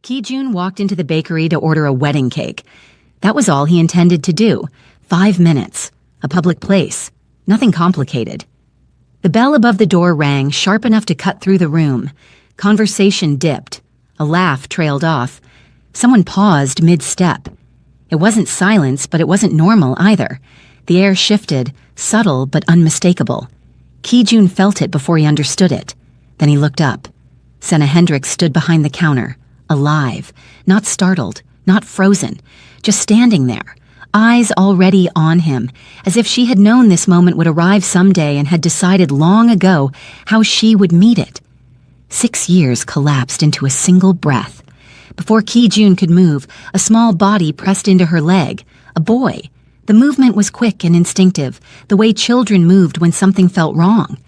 Ki-jun walked into the bakery to order a wedding cake. That was all he intended to do. 5 minutes. A public place. Nothing complicated. The bell above the door rang, sharp enough to cut through the room. Conversation dipped. A laugh trailed off. Someone paused mid-step. It wasn't silence, but it wasn't normal either. The air shifted, subtle but unmistakable. Ki-jun felt it before he understood it. Then he looked up. Senna Hendricks stood behind the counter, alive, not startled, not frozen, just standing there, eyes already on him, as if she had known this moment would arrive someday and had decided long ago how she would meet it. 6 years collapsed into a single breath. Before Ki-jun could move, a small body pressed into her leg, a boy. The movement was quick and instinctive, the way children moved when something felt wrong.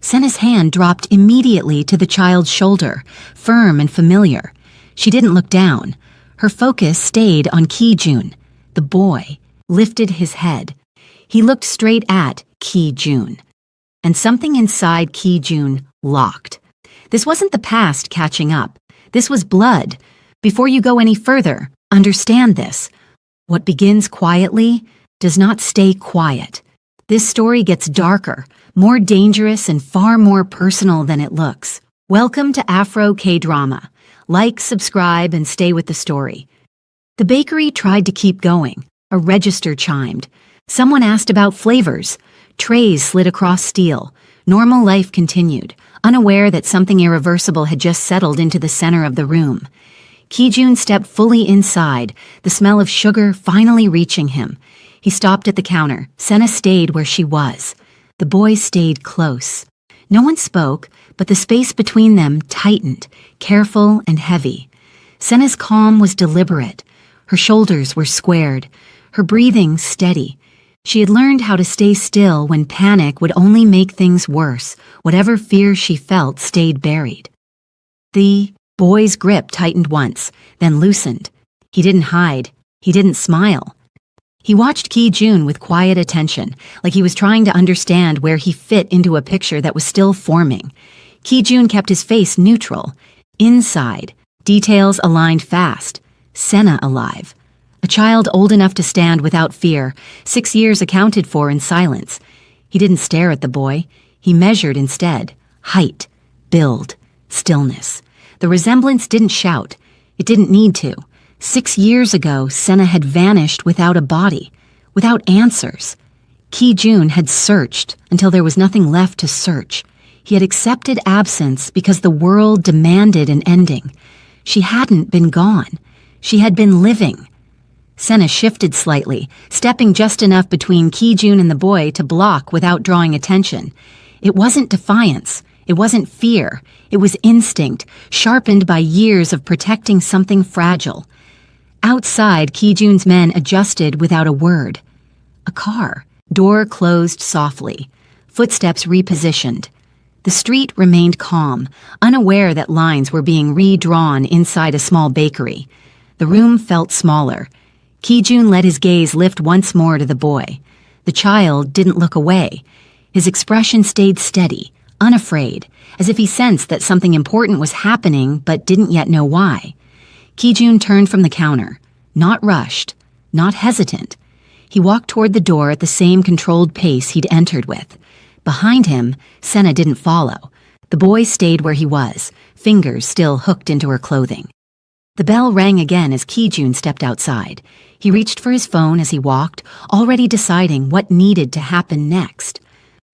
Senna's hand dropped immediately to the child's shoulder, firm and familiar. She didn't look down. Her focus stayed on Ki-jun. The boy lifted his head. He looked straight at Ki-jun. And something inside Ki-jun locked. This wasn't the past catching up. This was blood. Before you go any further, understand this. What begins quietly does not stay quiet. This story gets darker, more dangerous, and far more personal than it looks. Welcome to Afro K-Drama. Like, subscribe, and stay with the story. The bakery tried to keep going. A register chimed. Someone asked about flavors. Trays slid across steel. Normal life continued, unaware that something irreversible had just settled into the center of the room. Ki-jun stepped fully inside, the smell of sugar finally reaching him. He stopped at the counter. Senna stayed where she was. The boy stayed close. No one spoke, but the space between them tightened, careful and heavy. Senna's calm was deliberate. Her shoulders were squared, her breathing steady. She had learned how to stay still when panic would only make things worse. Whatever fear she felt stayed buried. The boy's grip tightened once, then loosened. He didn't hide. He didn't smile. He watched Ki-jun with quiet attention, like he was trying to understand where he fit into a picture that was still forming. Ki-jun kept his face neutral. Inside, details aligned fast. Senna alive. A child old enough to stand without fear, 6 years accounted for in silence. He didn't stare at the boy. He measured instead. Height, build, stillness. The resemblance didn't shout. It didn't need to. 6 years ago, Senna had vanished without a body, without answers. Ki-jun had searched until there was nothing left to search. He had accepted absence because the world demanded an ending. She hadn't been gone. She had been living. Senna shifted slightly, stepping just enough between Ki-jun and the boy to block without drawing attention. It wasn't defiance. It wasn't fear. It was instinct, sharpened by years of protecting something fragile. Outside, Ki-jun's men adjusted without a word. A car. Door closed softly. Footsteps repositioned. The street remained calm, unaware that lines were being redrawn inside a small bakery. The room felt smaller. Ki-jun let his gaze lift once more to the boy. The child didn't look away. His expression stayed steady, unafraid, as if he sensed that something important was happening but didn't yet know why. Ki-jun turned from the counter, not rushed, not hesitant. He walked toward the door at the same controlled pace he'd entered with. Behind him, Senna didn't follow. The boy stayed where he was, fingers still hooked into her clothing. The bell rang again as Ki-jun stepped outside. He reached for his phone as he walked, already deciding what needed to happen next.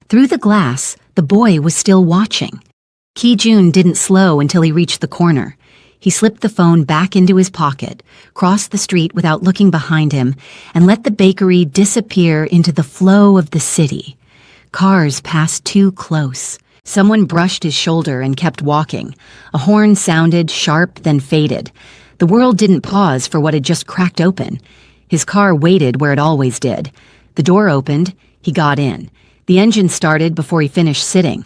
Through the glass, the boy was still watching. Ki-jun didn't slow until he reached the corner. He slipped the phone back into his pocket, crossed the street without looking behind him, and let the bakery disappear into the flow of the city. Cars passed too close. Someone brushed his shoulder and kept walking. A horn sounded, sharp, then faded. The world didn't pause for what had just cracked open. His car waited where it always did. The door opened. He got in. The engine started before he finished sitting.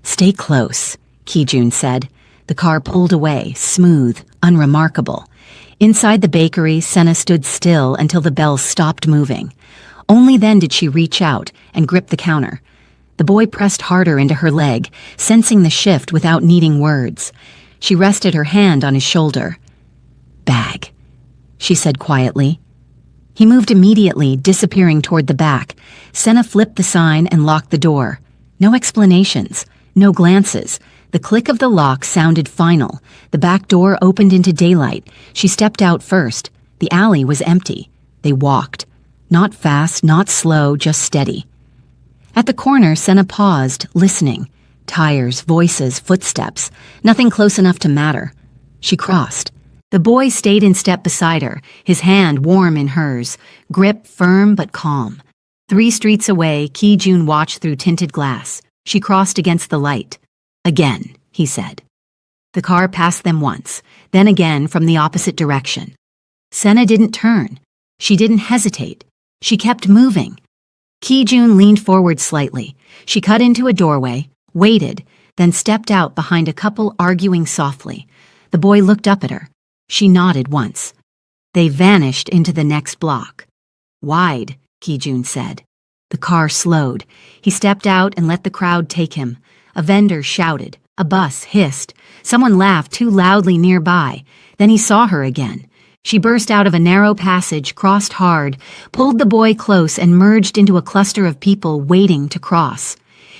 "Stay close," Ki-jun said. The car pulled away, smooth, unremarkable. Inside the bakery, Senna stood still until the bell stopped moving. Only then did she reach out and grip the counter. The boy pressed harder into her leg, sensing the shift without needing words. She rested her hand on his shoulder. Bag, she said quietly. He moved immediately, disappearing toward the back. Senna flipped the sign and locked the door. No explanations, no glances. The click of the lock sounded final. The back door opened into daylight. She stepped out first. The alley was empty. They walked. Not fast, not slow, just steady. At the corner, Senna paused, listening. Tires, voices, footsteps. Nothing close enough to matter. She crossed. The boy stayed in step beside her, his hand warm in hers, grip firm but calm. 3 streets away, Ki-jun watched through tinted glass. She crossed against the light. Again, he said. The car passed them once, then again from the opposite direction. Senna didn't turn. She didn't hesitate. She kept moving. Ki-jun leaned forward slightly. She cut into a doorway, waited, then stepped out behind a couple arguing softly. The boy looked up at her. She nodded once. They vanished into the next block. Wide, Ki-jun said. The car slowed. He stepped out and let the crowd take him. A vendor shouted. A bus hissed. Someone laughed too loudly nearby. Then he saw her again. She burst out of a narrow passage, crossed hard, pulled the boy close and merged into a cluster of people waiting to cross.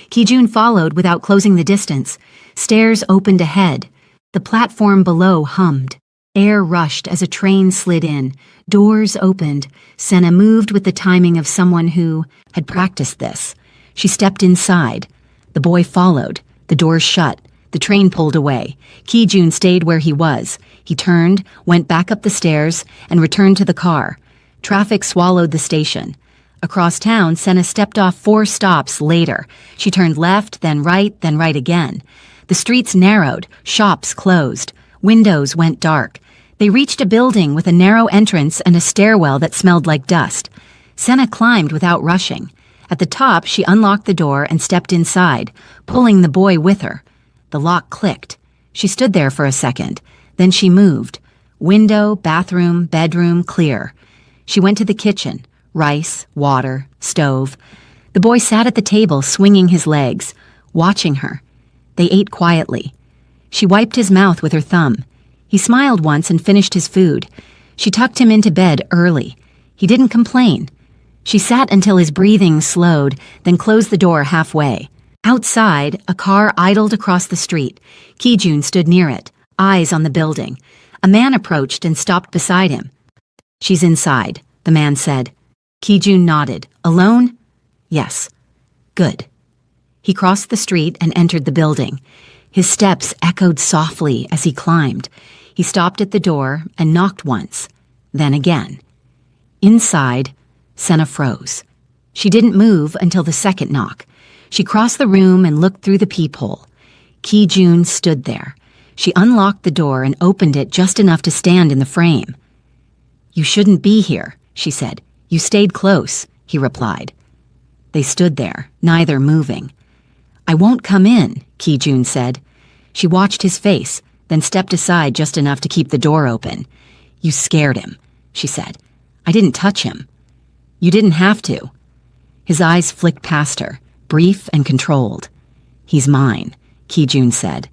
Ki-jun followed without closing the distance. Stairs opened ahead. The platform below hummed. Air rushed as a train slid in. Doors opened. Senna moved with the timing of someone who had practiced this. She stepped inside. The boy followed. The doors shut. The train pulled away. Ki-jun stayed where he was. He turned, went back up the stairs, and returned to the car. Traffic swallowed the station. Across town, Senna stepped off 4 stops later. She turned left, then right again. The streets narrowed. Shops closed. Windows went dark. They reached a building with a narrow entrance and a stairwell that smelled like dust. Senna climbed without rushing. At the top, she unlocked the door and stepped inside, pulling the boy with her. The lock clicked. She stood there for a second. Then she moved. Window, bathroom, bedroom, clear. She went to the kitchen. Rice, water, stove. The boy sat at the table, swinging his legs, watching her. They ate quietly. She wiped his mouth with her thumb. He smiled once and finished his food. She tucked him into bed early. He didn't complain. She sat until his breathing slowed, then closed the door halfway. Outside, a car idled across the street. Ki-jun stood near it, eyes on the building. A man approached and stopped beside him. "She's inside," the man said. Ki-jun nodded. "Alone?" "Yes." "Good." He crossed the street and entered the building. His steps echoed softly as he climbed. He stopped at the door and knocked once, then again. Inside, Senna froze. She didn't move until the second knock. She crossed the room and looked through the peephole. Ki-jun stood there. She unlocked the door and opened it just enough to stand in the frame. "You shouldn't be here," she said. "You stayed close," he replied. They stood there, neither moving. "I won't come in," Ki-jun said. She watched his face, then stepped aside just enough to keep the door open. "You scared him," she said. "I didn't touch him." "You didn't have to." His eyes flicked past her, brief and controlled. "He's mine," Ki-jun said.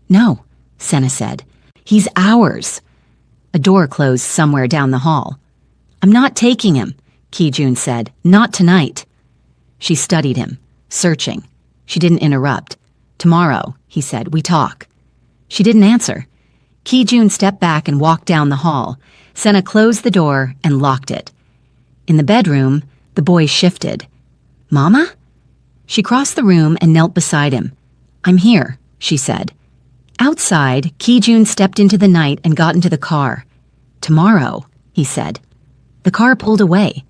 "No," Senna said. "He's ours." A door closed somewhere down the hall. "I'm not taking him," Ki-jun said. "Not tonight." She studied him, searching. She didn't interrupt. "Tomorrow," he said, "we talk." She didn't answer. Ki-jun stepped back and walked down the hall. Senna closed the door and locked it. In the bedroom, the boy shifted. "Mama?" She crossed the room and knelt beside him. "I'm here," she said. Outside, Ki-jun stepped into the night and got into the car. "Tomorrow," he said. The car pulled away.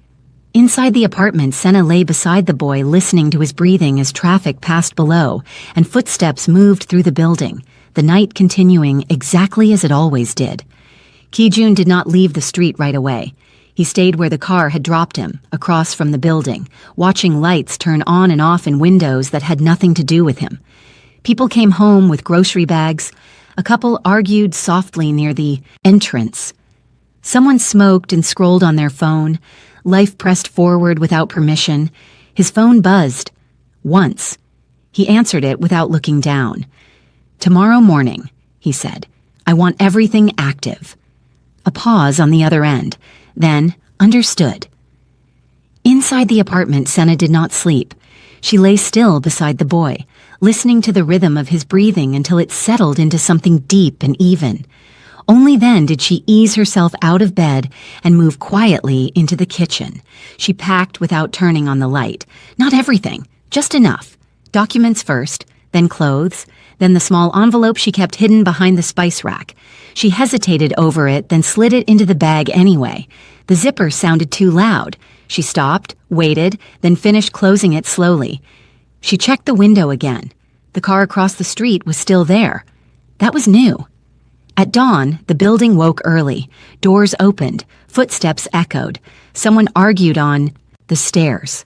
Inside the apartment, Senna lay beside the boy, listening to his breathing as traffic passed below and footsteps moved through the building, the night continuing exactly as it always did. Ki-jun did not leave the street right away. He stayed where the car had dropped him, across from the building, watching lights turn on and off in windows that had nothing to do with him. People came home with grocery bags. A couple argued softly near the entrance. Someone smoked and scrolled on their phone. Life pressed forward without permission. His phone buzzed. Once. He answered it without looking down. "Tomorrow morning," he said. "I want everything active." A pause on the other end. Then, understood. Inside the apartment, Senna did not sleep. She lay still beside the boy, listening to the rhythm of his breathing until it settled into something deep and even. Only then did she ease herself out of bed and move quietly into the kitchen. She packed without turning on the light. Not everything, just enough. Documents first, then clothes, then the small envelope she kept hidden behind the spice rack. She hesitated over it, then slid it into the bag anyway. The zipper sounded too loud. She stopped, waited, then finished closing it slowly. She checked the window again. The car across the street was still there. That was new. At dawn, the building woke early. Doors opened. Footsteps echoed. Someone argued on the stairs.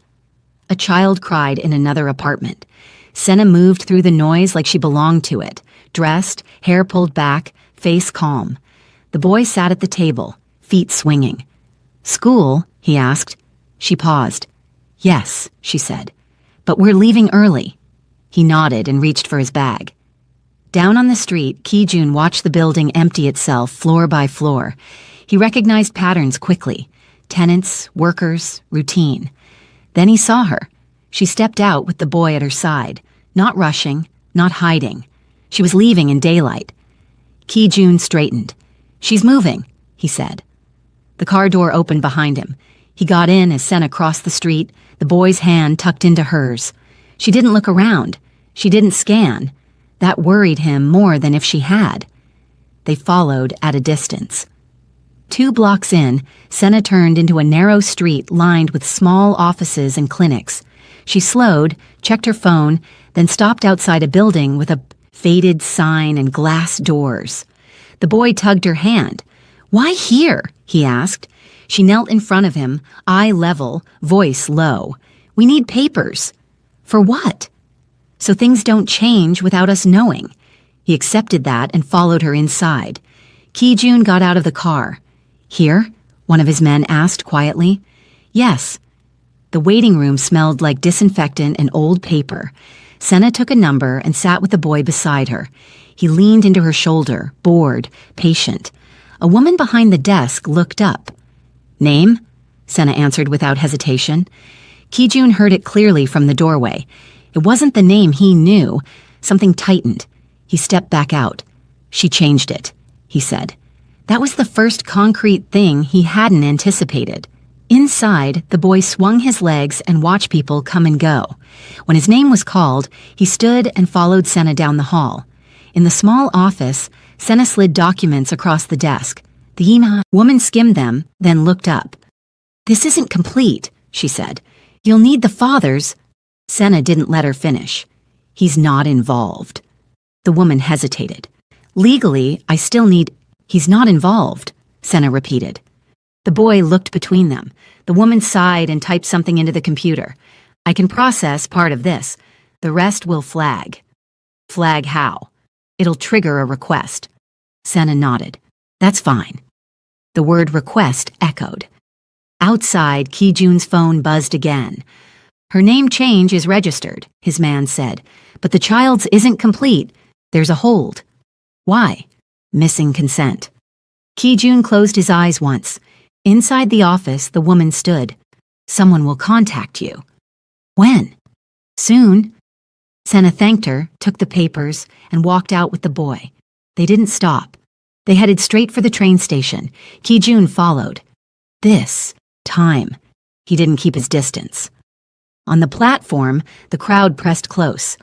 A child cried in another apartment. Senna moved through the noise like she belonged to it. Dressed, hair pulled back, face calm. The boy sat at the table, feet swinging. "School?" he asked. She paused. "Yes," she said. "But we're leaving early." He nodded and reached for his bag. Down on the street, Ki-jun watched the building empty itself floor by floor. He recognized patterns quickly. Tenants, workers, routine. Then he saw her. She stepped out with the boy at her side, not rushing, not hiding. She was leaving in daylight. Ki-jun straightened. "She's moving," he said. The car door opened behind him. He got in as Senna crossed the street, the boy's hand tucked into hers. She didn't look around. She didn't scan. That worried him more than if she had. They followed at a distance. 2 blocks in, Senna turned into a narrow street lined with small offices and clinics. She slowed, checked her phone, then stopped outside a building with a faded sign and glass doors. The boy tugged her hand. "Why here?" he asked. She knelt in front of him, eye level, voice low. "We need papers." "For what?" "So things don't change without us knowing." He accepted that and followed her inside. Ki-jun got out of the car. "Here?" one of his men asked quietly. "Yes." The waiting room smelled like disinfectant and old paper. Senna took a number and sat with the boy beside her. He leaned into her shoulder, bored, patient. A woman behind the desk looked up. "Name?" Senna answered without hesitation. Ki-jun heard it clearly from the doorway. It wasn't the name he knew. Something tightened. He stepped back out. "She changed it," he said. That was the first concrete thing he hadn't anticipated. Inside, the boy swung his legs and watched people come and go. When his name was called, he stood and followed Senna down the hall. In the small office, Senna slid documents across the desk. The woman skimmed them, then looked up. "This isn't complete," she said. "You'll need the father's—" Senna didn't let her finish. "He's not involved." The woman hesitated. "Legally, I still need—" "He's not involved," Senna repeated. The boy looked between them. The woman sighed and typed something into the computer. "I can process part of this. The rest will flag." "Flag how?" "It'll trigger a request." Senna nodded. "That's fine." The word request echoed. Outside, Ki-jun's phone buzzed again. "Her name change is registered," his man said, "but the child's isn't complete. There's a hold." "Why?" "Missing consent." Ki-jun closed his eyes once. Inside the office, the woman stood. "Someone will contact you." "When?" "Soon." Senna thanked her, took the papers, and walked out with the boy. They didn't stop. They headed straight for the train station. Ki-jun followed. Time. He didn't keep his distance. On the platform, the crowd pressed close.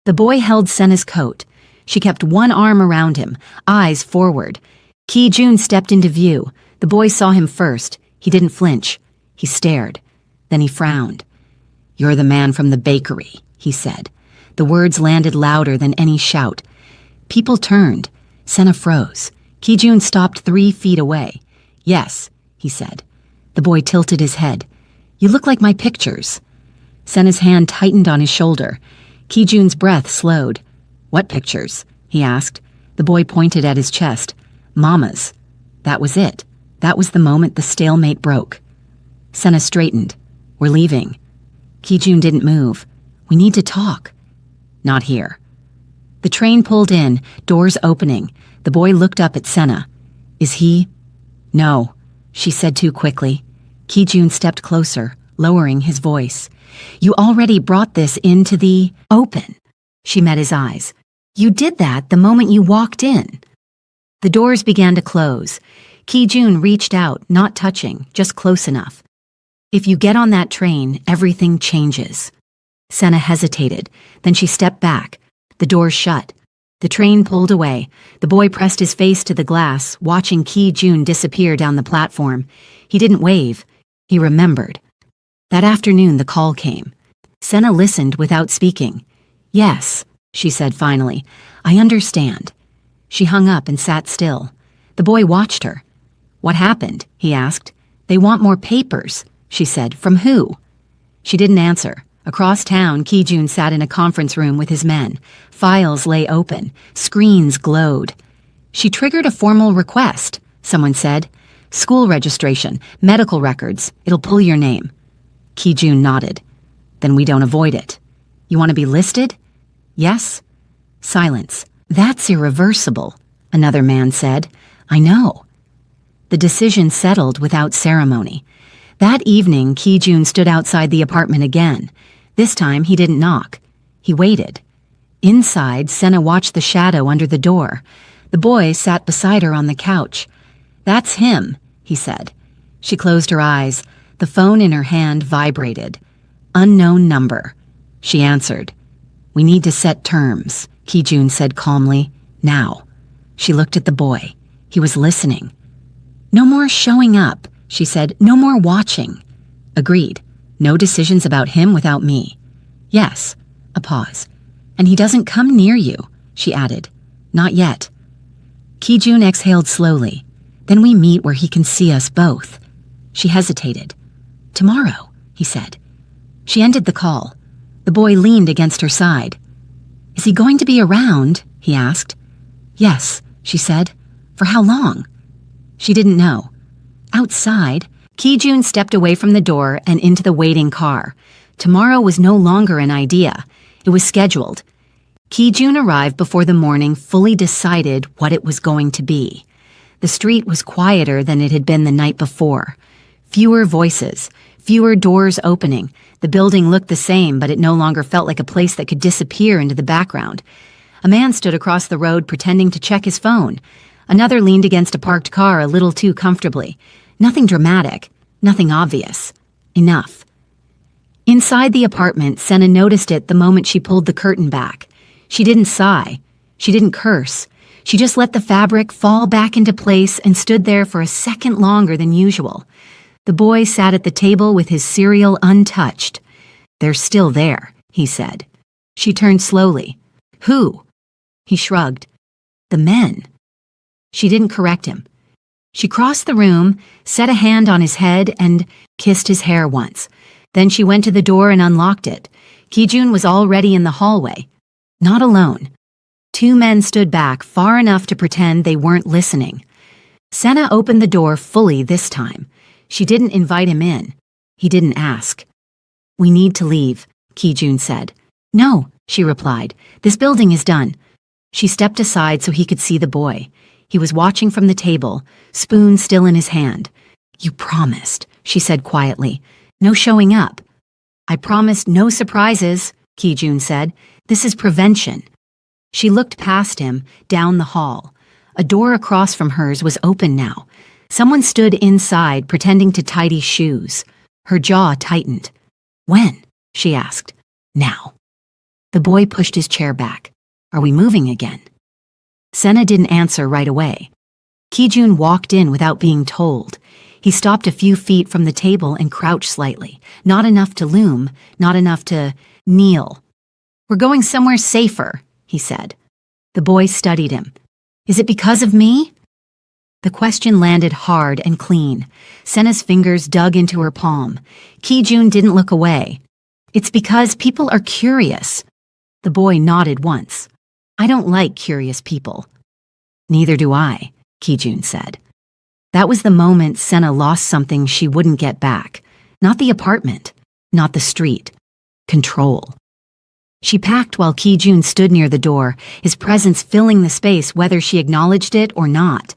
The boy held Senna's coat. She kept one arm around him, eyes forward. Ki-jun stepped into view. The boy saw him first. He didn't flinch. He stared. Then he frowned. "You're the man from the bakery," he said. The words landed louder than any shout. People turned. Senna froze. Ki-jun stopped 3 feet away. "Yes," he said. The boy tilted his head. "You look like my pictures." Senna's hand tightened on his shoulder. Ki-jun's breath slowed. "What pictures?" he asked. The boy pointed at his chest. "Mama's." That was it. That was the moment the stalemate broke. Senna straightened. "We're leaving." Ki-jun didn't move. "We need to talk." "Not here." The train pulled in, doors opening. The boy looked up at Senna. "Is he—" No, she said too quickly. Ki-jun stepped closer, lowering his voice. You already brought this into the open. She met his eyes. You did that the moment you walked in. The doors began to close. Ki-jun reached out, not touching, just close enough. If you get on that train, everything changes. Senna hesitated. Then she stepped back. The doors shut. The train pulled away. The boy pressed his face to the glass, watching Ki-jun disappear down the platform. He didn't wave. He remembered. That afternoon, the call came. Senna listened without speaking. Yes, she said finally. I understand. She hung up and sat still. The boy watched her. What happened? He asked. They want more papers, she said. From who? She didn't answer. Across town, Ki-jun sat in a conference room with his men. Files lay open. Screens glowed. She triggered a formal request, someone said. School registration, medical records. It'll pull your name. Ki-jun nodded. Then we don't avoid it. You want to be listed? Yes? Silence. That's irreversible, another man said. I know. The decision settled without ceremony. That evening, Ki-jun stood outside the apartment again. This time, he didn't knock. He waited. Inside, Senna watched the shadow under the door. The boy sat beside her on the couch. That's him, he said. She closed her eyes. The phone in her hand vibrated. Unknown number. She answered. We need to set terms, Ki-jun said calmly. Now. She looked at the boy. He was listening. No more showing up, she said. No more watching. Agreed. No decisions about him without me. Yes. A pause. And he doesn't come near you, she added. Not yet. Ki-jun exhaled slowly. Then we meet where he can see us both. She hesitated. Tomorrow, he said. She ended the call. The boy leaned against her side. Is he going to be around? He asked. Yes, she said. For how long? She didn't know. Outside, Ki-jun stepped away from the door and into the waiting car. Tomorrow was no longer an idea. It was scheduled. Ki-jun arrived before the morning fully decided what it was going to be. The street was quieter than it had been the night before. Fewer voices, fewer doors opening. The building looked the same, but it no longer felt like a place that could disappear into the background. A man stood across the road pretending to check his phone. Another leaned against a parked car a little too comfortably. Nothing dramatic, nothing obvious. Enough. Inside the apartment, Senna noticed it the moment she pulled the curtain back. She didn't sigh. She didn't curse. She just let the fabric fall back into place and stood there for a second longer than usual. The boy sat at the table with his cereal untouched. They're still there, he said. She turned slowly. Who? He shrugged. The men. She didn't correct him. She crossed the room, set a hand on his head, and kissed his hair once. Then she went to the door and unlocked it. Ki-jun was already in the hallway. Not alone. Two men stood back far enough to pretend they weren't listening. Senna opened the door fully this time. She didn't invite him in. He didn't ask. We need to leave, Ki-jun said. No, she replied. This building is done. She stepped aside so he could see the boy. He was watching from the table, spoon still in his hand. You promised, she said quietly. No showing up. I promised no surprises, Ki-jun said. This is prevention. She looked past him, down the hall. A door across from hers was open now. Someone stood inside, pretending to tidy shoes. Her jaw tightened. When? She asked. Now. The boy pushed his chair back. Are we moving again? Senna didn't answer right away. Ki-jun walked in without being told. He stopped a few feet from the table and crouched slightly. Not enough to loom, not enough to kneel. We're going somewhere safer, he said. The boy studied him. Is it because of me? The question landed hard and clean. Senna's fingers dug into her palm. Ki-jun didn't look away. It's because people are curious. The boy nodded once. I don't like curious people. Neither do I, Ki-jun said. That was the moment Senna lost something she wouldn't get back. Not the apartment, not the street. Control. She packed while Ki-jun stood near the door, his presence filling the space whether she acknowledged it or not.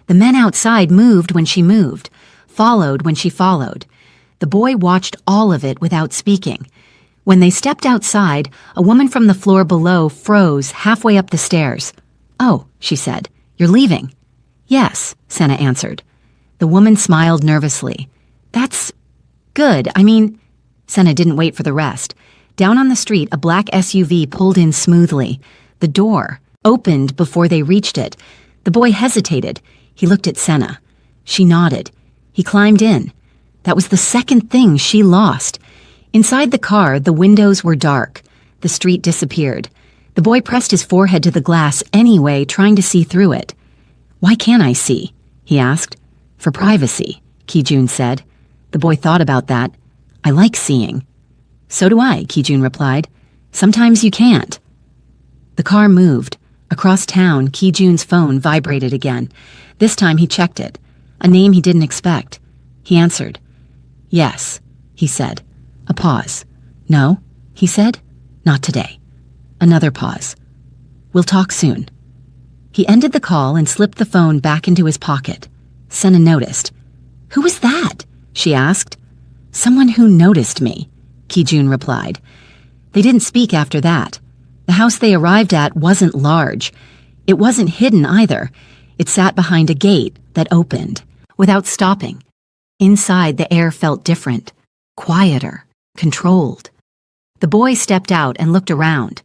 The men outside moved when she moved, followed when she followed. The boy watched all of it without speaking. When they stepped outside, a woman from the floor below froze halfway up the stairs. "Oh," she said, "you're leaving." "Yes," Senna answered. The woman smiled nervously. "That's good. Senna didn't wait for the rest. Down on the street, a black SUV pulled in smoothly. The door opened before they reached it. The boy hesitated. He looked at Senna. She nodded. He climbed in. That was the second thing she lost. Inside the car, the windows were dark. The street disappeared. The boy pressed his forehead to the glass anyway, trying to see through it. "Why can't I see?" he asked. "For privacy," Ki-jun said. The boy thought about that. "I like seeing." "So do I," Ki-jun replied. "Sometimes you can't." The car moved. Across town, Ki-jun's phone vibrated again. This time he checked it. A name he didn't expect. He answered. "Yes," he said. A pause. "No," he said. "Not today." Another pause. "We'll talk soon." He ended the call and slipped the phone back into his pocket. Senna noticed. "Who was that?" she asked. "Someone who noticed me," Ki-jun replied. They didn't speak after that. The house they arrived at wasn't large. It wasn't hidden either. It sat behind a gate that opened, without stopping. Inside, the air felt different, quieter, controlled. The boy stepped out and looked around.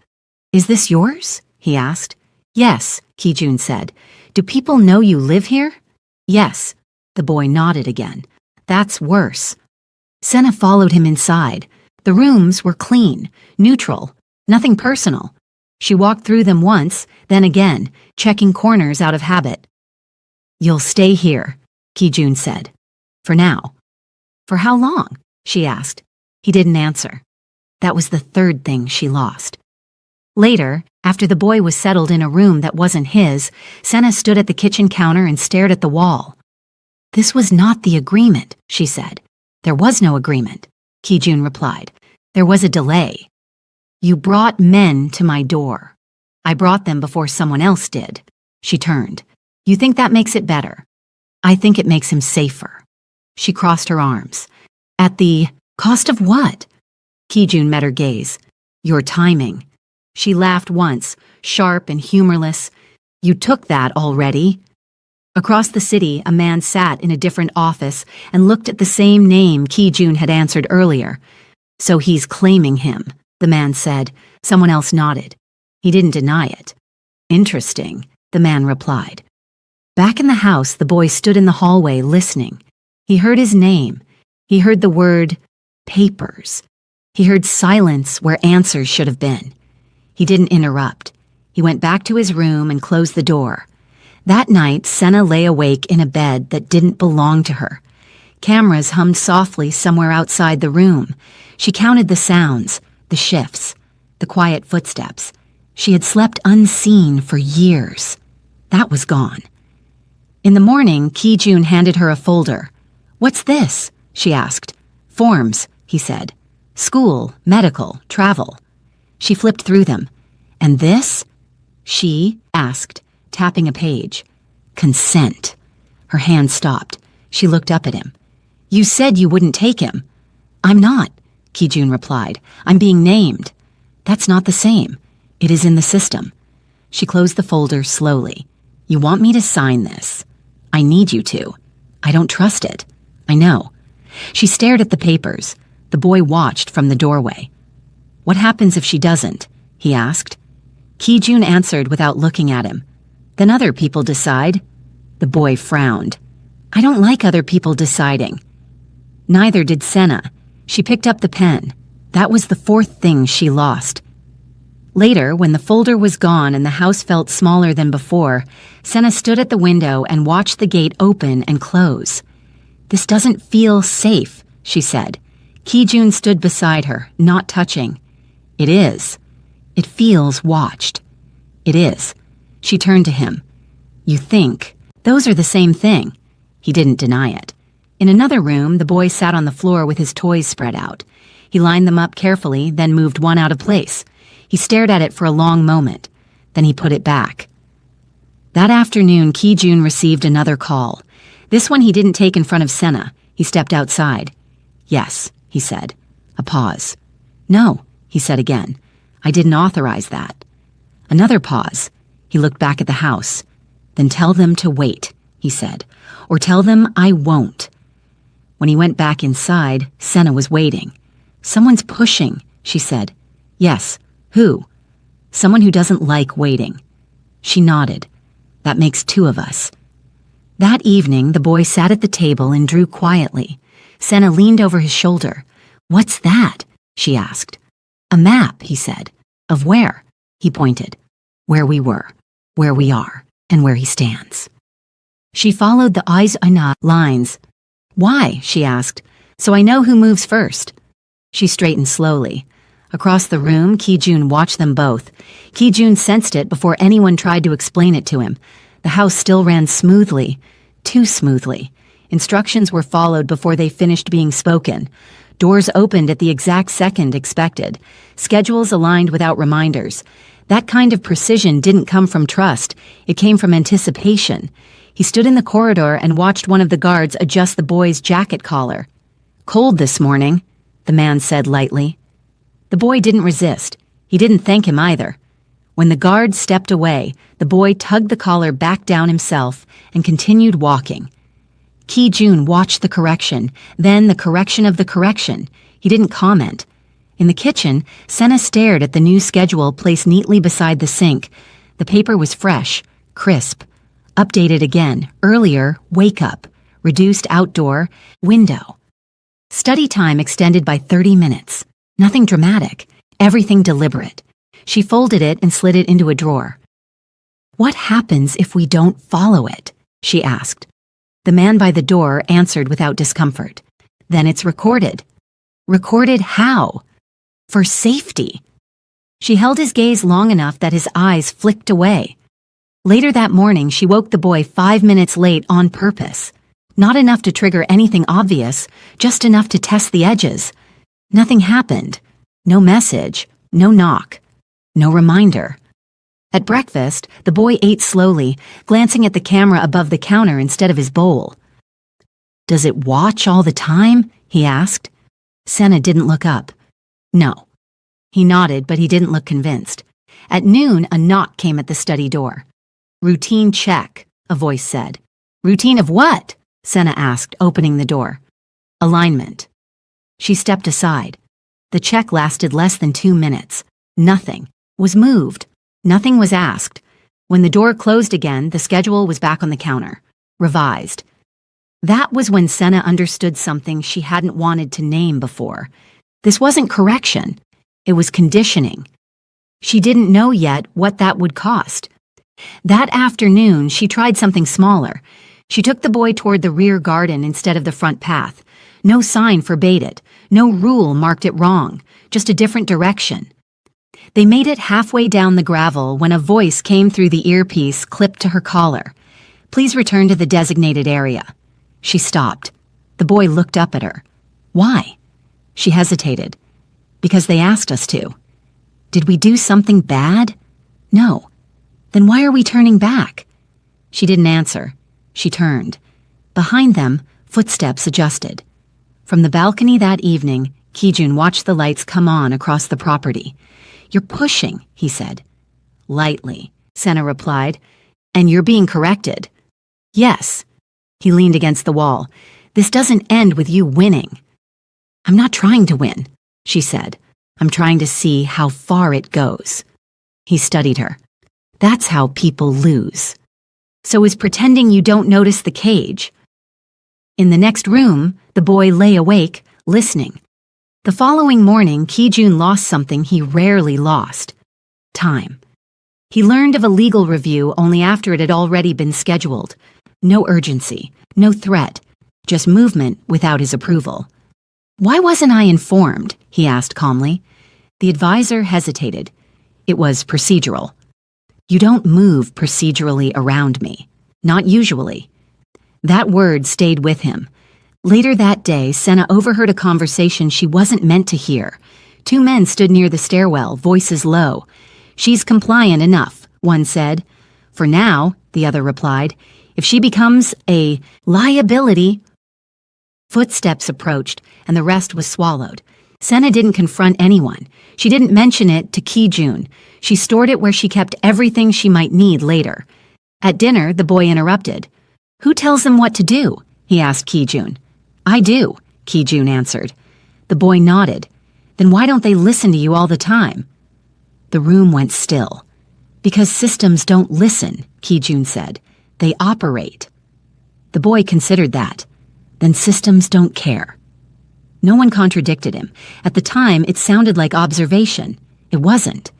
"Is this yours?" he asked. "Yes," Ki-jun said. "Do people know you live here?" "Yes." The boy nodded again. "That's worse." Senna followed him inside. The rooms were clean, neutral, nothing personal. She walked through them once, then again, checking corners out of habit. "You'll stay here," Ki-jun said. "For now." "For how long?" she asked. He didn't answer. That was the third thing she lost. Later, after the boy was settled in a room that wasn't his, Senna stood at the kitchen counter and stared at the wall. "This was not the agreement," she said. "There was no agreement," Ki-jun replied. "There was a delay. You brought men to my door. I brought them before someone else did." She turned. "You think that makes it better? I think it makes him safer." She crossed her arms. "At the cost of what?" Ki-jun met her gaze. "Your timing." She laughed once, sharp and humorless. "You took that already." Across the city, a man sat in a different office and looked at the same name Ki-jun had answered earlier. "So he's claiming him," the man said. Someone else nodded. He didn't deny it. "Interesting," the man replied. Back in the house, the boy stood in the hallway listening. He heard his name. He heard the word papers. He heard silence where answers should have been. He didn't interrupt. He went back to his room and closed the door. That night, Senna lay awake in a bed that didn't belong to her. Cameras hummed softly somewhere outside the room. She counted the sounds, the shifts, the quiet footsteps. She had slept unseen for years. That was gone. In the morning, Ki-jun handed her a folder. "What's this?" she asked. "Forms," he said. "School, medical, travel." She flipped through them. "And this?" she asked, tapping a page. "Consent." Her hand stopped. She looked up at him. "You said you wouldn't take him." "I'm not," Ki-jun replied. "I'm being named." "That's not the same. It is in the system." She closed the folder slowly. "You want me to sign this? I need you to. I don't trust it. I know." She stared at the papers. The boy watched from the doorway. "What happens if she doesn't?" he asked. Ki-jun answered without looking at him. "Then other people decide." The boy frowned. "I don't like other people deciding." Neither did Senna. She picked up the pen. That was the fourth thing she lost. Later, when the folder was gone and the house felt smaller than before, Senna stood at the window and watched the gate open and close. "This doesn't feel safe," she said. Ki-jun stood beside her, not touching. "It is. It feels watched." "It is." She turned to him. "You think those are the same thing." He didn't deny it. In another room, the boy sat on the floor with his toys spread out. He lined them up carefully, then moved one out of place. He stared at it for a long moment. Then he put it back. That afternoon, Ki-jun received another call. This one he didn't take in front of Senna. He stepped outside. "Yes," he said. A pause. "No," he said again. "I didn't authorize that." Another pause. He looked back at the house. "Then tell them to wait," he said. "Or tell them I won't." When he went back inside, Senna was waiting. "Someone's pushing," she said. "Yes. Who?" "Someone who doesn't like waiting." She nodded. "That makes two of us." That evening, the boy sat at the table and drew quietly. Senna leaned over his shoulder. "What's that?" she asked. "A map," he said. "Of where?" He pointed. "Where we were, where we are, and where he stands." She followed the eyes lines. "Why?" she asked. "So I know who moves first." She straightened slowly. Across the room, Ki-jun watched them both. Ki-jun sensed it before anyone tried to explain it to him. The house still ran smoothly, too smoothly. Instructions were followed before they finished being spoken. Doors opened at the exact second expected. Schedules aligned without reminders. That kind of precision didn't come from trust. It came from anticipation. He stood in the corridor and watched one of the guards adjust the boy's jacket collar. "Cold this morning," the man said lightly. The boy didn't resist. He didn't thank him either. When the guard stepped away, the boy tugged the collar back down himself and continued walking. Ki-jun watched the correction, then the correction of the correction. He didn't comment. In the kitchen, Senna stared at the new schedule placed neatly beside the sink. The paper was fresh, crisp. Updated again, earlier, wake up. Reduced outdoor, window. Study time extended by 30 minutes. Nothing dramatic, everything deliberate. She folded it and slid it into a drawer. "What happens if we don't follow it?" she asked. The man by the door answered without discomfort. "Then it's recorded." "Recorded how?" "For safety." She held his gaze long enough that his eyes flicked away. Later that morning, she woke the boy 5 minutes late on purpose. Not enough to trigger anything obvious, just enough to test the edges. Nothing happened. No message, no knock, no reminder. At breakfast, the boy ate slowly, glancing at the camera above the counter instead of his bowl. "Does it watch all the time?" he asked. Senna didn't look up. "No." He nodded, but he didn't look convinced. At noon, a knock came at the study door. "Routine check," a voice said. "Routine of what?" Senna asked, opening the door. "Alignment." She stepped aside. The check lasted less than 2 minutes. Nothing was moved. Nothing was asked. When the door closed again, the schedule was back on the counter. Revised. That was when Senna understood something she hadn't wanted to name before. This wasn't correction. It was conditioning. She didn't know yet what that would cost. That afternoon, she tried something smaller. She took the boy toward the rear garden instead of the front path. No sign forbade it. No rule marked it wrong. Just a different direction. They made it halfway down the gravel when a voice came through the earpiece clipped to her collar. "Please return to the designated area." She stopped. The boy looked up at her. "Why?" She hesitated. "Because they asked us to." "Did we do something bad?" "No." "Then why are we turning back?" She didn't answer. She turned. Behind them, footsteps adjusted. From the balcony that evening, Ki-jun watched the lights come on across the property. "You're pushing," he said. "Lightly," Senna replied. "And you're being corrected." "Yes." He leaned against the wall. "This doesn't end with you winning." "I'm not trying to win," she said. "I'm trying to see how far it goes." He studied her. "That's how people lose." "So is pretending you don't notice the cage." In the next room, the boy lay awake, listening. The following morning, Ki-jun lost something he rarely lost: time. He learned of a legal review only after it had already been scheduled. No urgency, no threat, just movement without his approval. "Why wasn't I informed?" he asked calmly. The advisor hesitated. "It was procedural." "You don't move procedurally around me. Not usually." That word stayed with him. Later that day, Senna overheard a conversation she wasn't meant to hear. 2 men stood near the stairwell, voices low. "She's compliant enough," one said. "For now," the other replied. If she becomes a liability... Footsteps approached, and the rest was swallowed. Senna didn't confront anyone. She didn't mention it to Ki-jun. She stored it where she kept everything she might need later. At dinner, the boy interrupted. Who tells them what to do? He asked Ki-jun. I do, Ki-jun answered. The boy nodded. Then why don't they listen to you all the time? The room went still. Because systems don't listen, Ki-jun said. They operate. The boy considered that. Then systems don't care. No one contradicted him. At the time, it sounded like observation. It wasn't.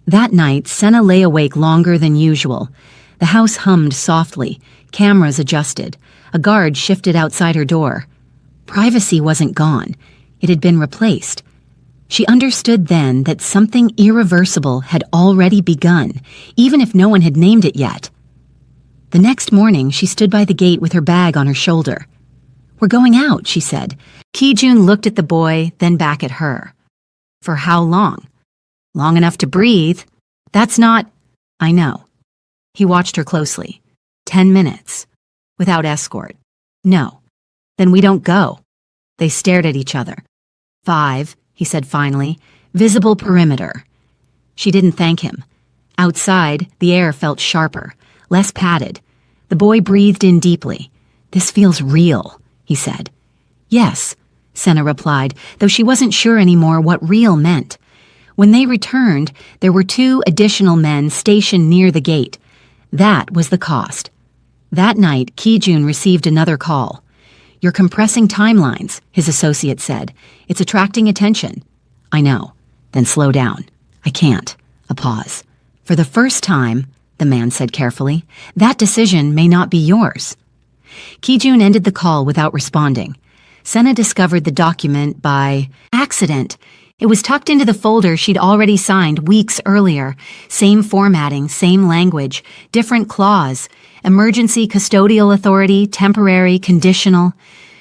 That night, Senna lay awake longer than usual. The house hummed softly. Cameras adjusted. A guard shifted outside her door. Privacy wasn't gone. It had been replaced. She understood then that something irreversible had already begun, even if no one had named it yet. The next morning, she stood by the gate with her bag on her shoulder. We're going out, she said. Ki-jun looked at the boy, then back at her. For how long? Long enough to breathe. That's not... I know. He watched her closely. 10 minutes. Without escort. No. Then we don't go. They stared at each other. 5, he said finally. Visible perimeter. She didn't thank him. Outside, the air felt sharper, less padded. The boy breathed in deeply. This feels real, he said. Yes, Senna replied, though she wasn't sure anymore what real meant. When they returned, there were 2 additional men stationed near the gate. That was the cost. That night, Ki-jun received another call. You're compressing timelines, his associate said. It's attracting attention. I know. Then slow down. I can't. A pause. For the first time, the man said carefully, that decision may not be yours. Ki-jun ended the call without responding. Senna discovered the document by accident. It was tucked into the folder she'd already signed weeks earlier. Same formatting, same language, different clause. Emergency custodial authority, temporary, conditional.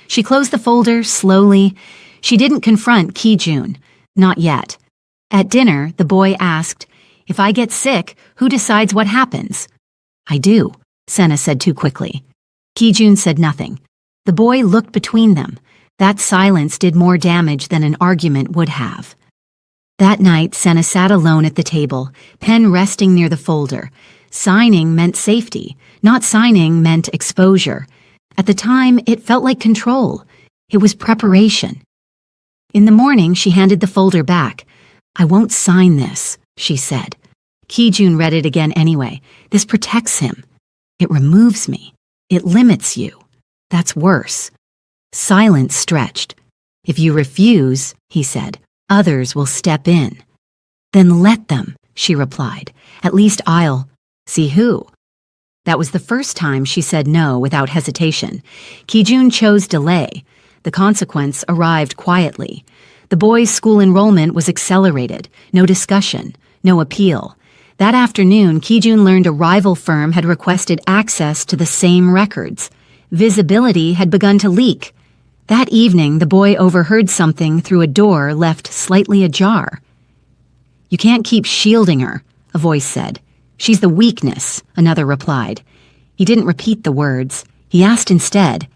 She closed the folder slowly. She didn't confront Ki-jun. Not yet. At dinner, the boy asked, If I get sick, who decides what happens? I do, Senna said too quickly. Ki-jun said nothing. The boy looked between them. That silence did more damage than an argument would have. That night, Senna sat alone at the table, pen resting near the folder. Signing meant safety. Not signing meant exposure. At the time, it felt like control. It was preparation. In the morning, she handed the folder back. I won't sign this, she said. Ki-jun read it again anyway. This protects him. It removes me. It limits you. That's worse. Silence stretched. If you refuse, he said, others will step in. Then let them, she replied. At least I'll see who. That was the first time she said no without hesitation. Ki-jun chose delay. The consequence arrived quietly. The boy's school enrollment was accelerated. No discussion. No appeal. That afternoon, Ki-jun learned a rival firm had requested access to the same records. Visibility had begun to leak. That evening, the boy overheard something through a door left slightly ajar. You can't keep shielding her, a voice said. She's the weakness, another replied. He didn't repeat the words. He asked instead,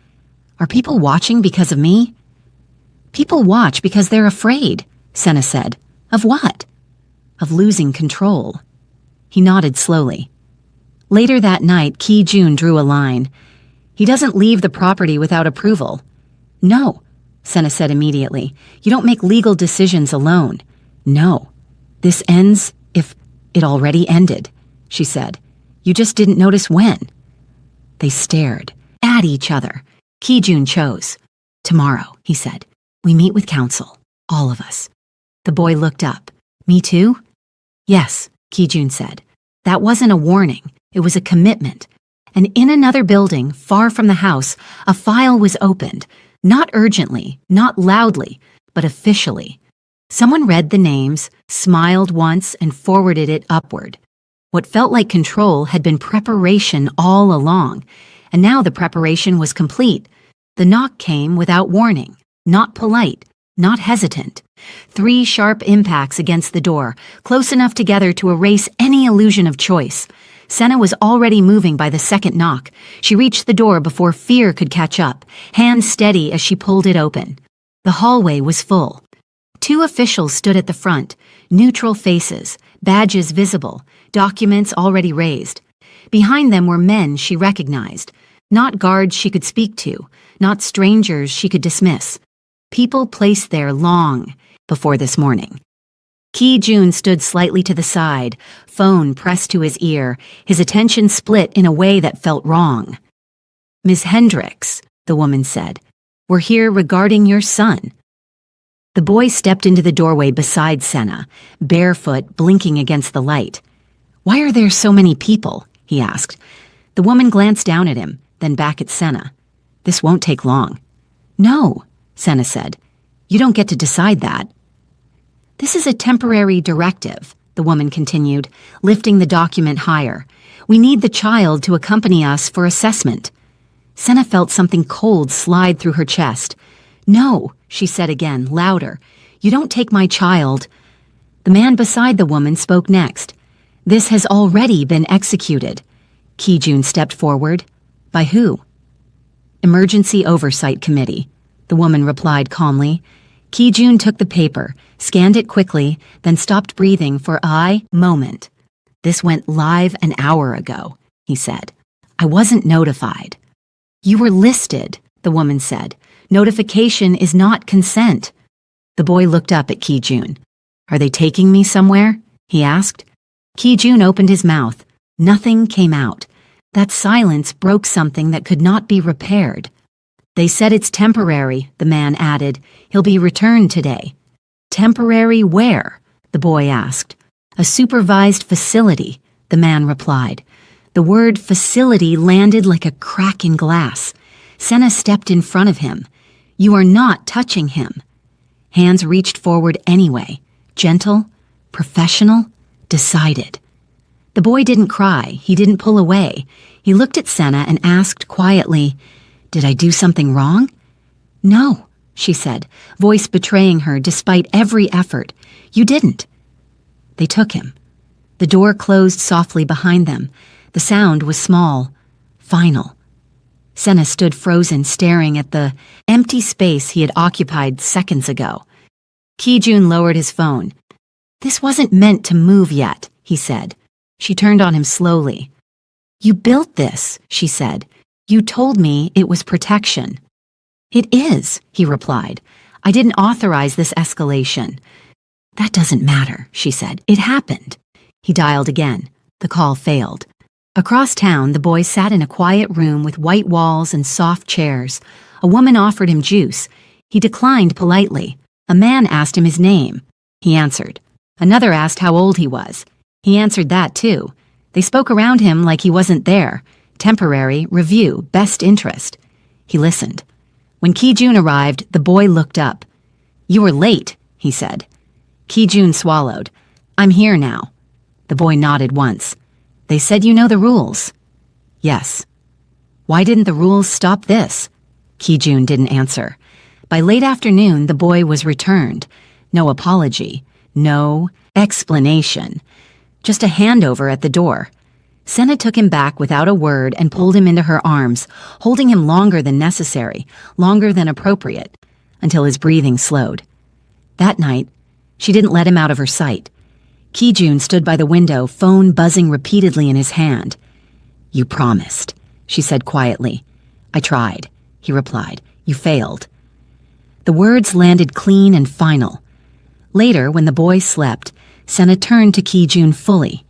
Are people watching because of me? People watch because they're afraid, Senna said. Of what? Of losing control. He nodded slowly. Later that night, Ki-jun drew a line. He doesn't leave the property without approval. No, Senna said immediately. You don't make legal decisions alone. No. This ends if it already ended, she said. You just didn't notice when. They stared at each other. Ki-jun chose. Tomorrow, he said. We meet with counsel. All of us. The boy looked up. Me too? Yes, Ki-jun said. That wasn't a warning. It was a commitment. And in another building, far from the house, a file was opened. Not urgently, not loudly, but officially. Someone read the names, smiled once, and forwarded it upward. What felt like control had been preparation all along, and now the preparation was complete. The knock came without warning, not polite, not hesitant. 3 sharp impacts against the door, close enough together to erase any illusion of choice. Senna was already moving by the second knock. She reached the door before fear could catch up, hands steady as she pulled it open. The hallway was full. 2 officials stood at the front, neutral faces, badges visible, documents already raised. Behind them were men she recognized, not guards she could speak to, not strangers she could dismiss. People placed there long before this morning. Ki-jun stood slightly to the side, phone pressed to his ear, his attention split in a way that felt wrong. "Ms. Hendricks," the woman said, "we're here regarding your son." The boy stepped into the doorway beside Senna, barefoot, blinking against the light. "Why are there so many people?" he asked. The woman glanced down at him, then back at Senna. "This won't take long." "No," Senna said. "You don't get to decide that." "This is a temporary directive," the woman continued, lifting the document higher. "We need the child to accompany us for assessment." Senna felt something cold slide through her chest. "No," she said again, louder. "You don't take my child." The man beside the woman spoke next. "This has already been executed." Ki-jun stepped forward. "By who?" "Emergency Oversight Committee," the woman replied calmly. Ki-jun took the paper, scanned it quickly, then stopped breathing for a moment. "This went live an hour ago," he said. "I wasn't notified." "You were listed," the woman said. "Notification is not consent." The boy looked up at Ki-jun. "Are they taking me somewhere?" he asked. Ki-jun opened his mouth. Nothing came out. That silence broke something that could not be repaired. "They said it's temporary," the man added. "He'll be returned today." "Temporary where?" the boy asked. "A supervised facility," the man replied. The word facility landed like a crack in glass. Senna stepped in front of him. "You are not touching him." Hands reached forward anyway, gentle, professional, decided. The boy didn't cry, he didn't pull away. He looked at Senna and asked quietly, "Did I do something wrong?" "No," she said, voice betraying her despite every effort. "You didn't." They took him. The door closed softly behind them. The sound was small, final. Senna stood frozen, staring at the empty space he had occupied seconds ago. Ki-jun lowered his phone. "This wasn't meant to move yet," he said. She turned on him slowly. "You built this," she said. "You told me it was protection." "It is," he replied. "I didn't authorize this escalation." "That doesn't matter," she said. "It happened." He dialed again. The call failed. Across town, the boy sat in a quiet room with white walls and soft chairs. A woman offered him juice. He declined politely. A man asked him his name. He answered. Another asked how old he was. He answered that too. They spoke around him like he wasn't there. Temporary, review, best interest. He listened. When Ki-jun arrived, the boy looked up. "You were late," he said. Ki-jun swallowed. "I'm here now." The boy nodded once. "They said you know the rules." "Yes." "Why didn't the rules stop this?" Ki-jun didn't answer. By late afternoon, the boy was returned. No apology. No explanation. Just a handover at the door. Senna took him back without a word and pulled him into her arms, holding him longer than necessary, longer than appropriate, until his breathing slowed. That night, she didn't let him out of her sight. Ki-jun stood by the window, phone buzzing repeatedly in his hand. "You promised," she said quietly. "I tried," he replied. "You failed." The words landed clean and final. Later, when the boy slept, Senna turned to Ki-jun fully.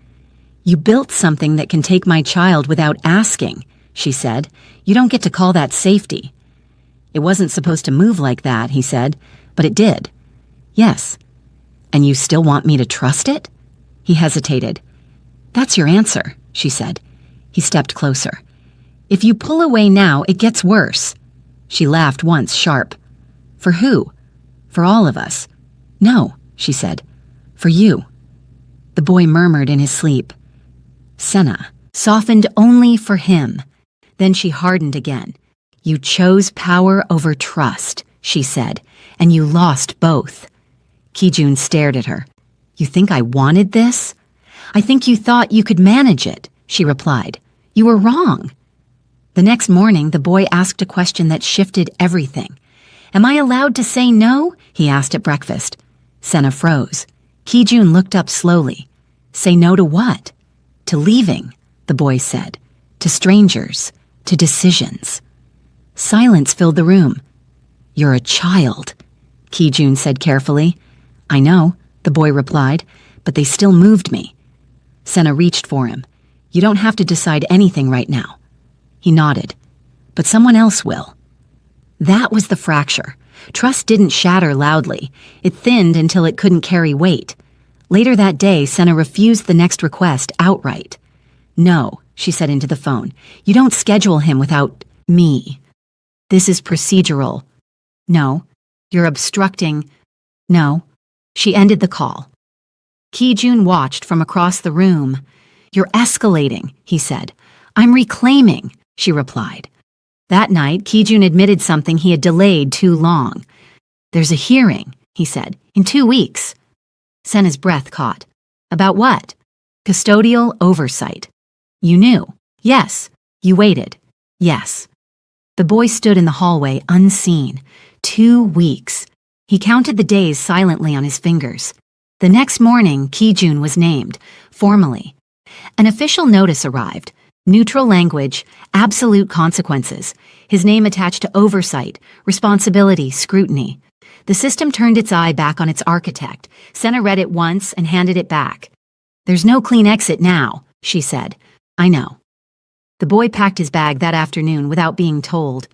"You built something that can take my child without asking," she said. "You don't get to call that safety." "It wasn't supposed to move like that," he said, "but it did." "Yes." "And you still want me to trust it?" He hesitated. "That's your answer," she said. He stepped closer. "If you pull away now, it gets worse." She laughed once, sharp. "For who?" "For all of us." "No," she said. "For you." The boy murmured in his sleep. Senna, softened only for him. Then she hardened again. "You chose power over trust," she said, "and you lost both." Ki-jun stared at her. "You think I wanted this?" "I think you thought you could manage it," she replied. "You were wrong." The next morning, the boy asked a question that shifted everything. "Am I allowed to say no?" he asked at breakfast. Senna froze. Ki-jun looked up slowly. "Say no to what?" "To leaving," the boy said. "To strangers. To decisions." Silence filled the room. "You're a child," Ki-jun said carefully. "I know," the boy replied, "but they still moved me." Senna reached for him. "You don't have to decide anything right now." He nodded. "But someone else will." That was the fracture. Trust didn't shatter loudly. It thinned until it couldn't carry weight. Later that day, Senna refused the next request outright. "No," she said into the phone. "You don't schedule him without me. This is procedural." "No. You're obstructing." "No." She ended the call. Ki-jun watched from across the room. "You're escalating," he said. "I'm reclaiming," she replied. That night, Ki-jun admitted something he had delayed too long. "There's a hearing," he said, "in 2 weeks." Senna's breath caught. "About what?" "Custodial oversight." "You knew?" "Yes." "You waited?" "Yes." The boy stood in the hallway unseen. 2 weeks. He counted the days silently on his fingers. The next morning, Ki-jun was named, formally. An official notice arrived. Neutral language, absolute consequences. His name attached to oversight, responsibility, scrutiny. The system turned its eye back on its architect. Senna read it once and handed it back. "There's no clean exit now," she said. "I know." The boy packed his bag that afternoon without being told.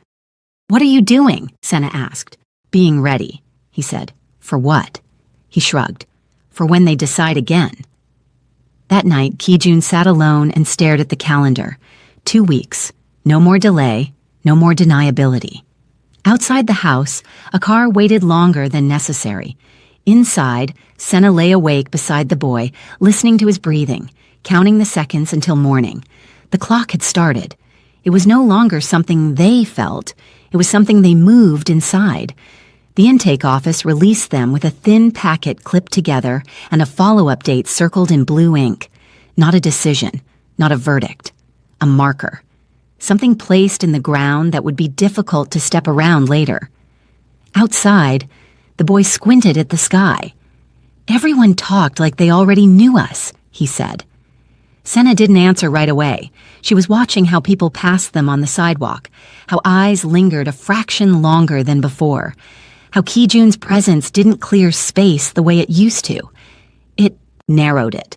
"What are you doing?" Senna asked. "Being ready," he said. "For what?" He shrugged. "For when they decide again." That night, Ki-jun sat alone and stared at the calendar. 2 weeks. No more delay, no more deniability. Outside the house, a car waited longer than necessary. Inside, Senna lay awake beside the boy, listening to his breathing, counting the seconds until morning. The clock had started. It was no longer something they felt. It was something they moved inside. The intake office released them with a thin packet clipped together and a follow-up date circled in blue ink. Not a decision, not a verdict. A marker. Something placed in the ground that would be difficult to step around later. Outside, the boy squinted at the sky. "Everyone talked like they already knew us," he said. Senna didn't answer right away. She was watching how people passed them on the sidewalk, how eyes lingered a fraction longer than before, how Ki-jun's presence didn't clear space the way it used to. It narrowed it.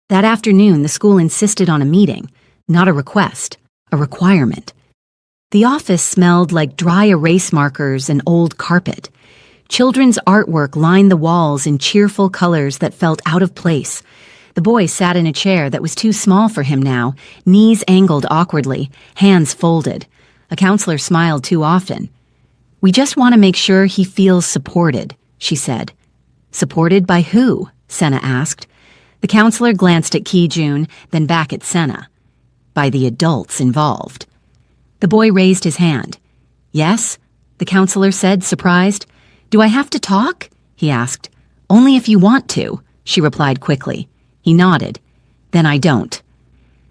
That afternoon, the school insisted on a meeting, not a request, a requirement. The office smelled like dry erase markers and old carpet. Children's artwork lined the walls in cheerful colors that felt out of place. The boy sat in a chair that was too small for him now, knees angled awkwardly, hands folded. A counselor smiled too often. "We just want to make sure he feels supported," she said. "Supported by who?" Senna asked. The counselor glanced at Ki-jun, then back at Senna. "By the adults involved." The boy raised his hand. "Yes?" the counselor said, surprised. "Do I have to talk?" he asked. "Only if you want to," she replied quickly. He nodded. "Then I don't."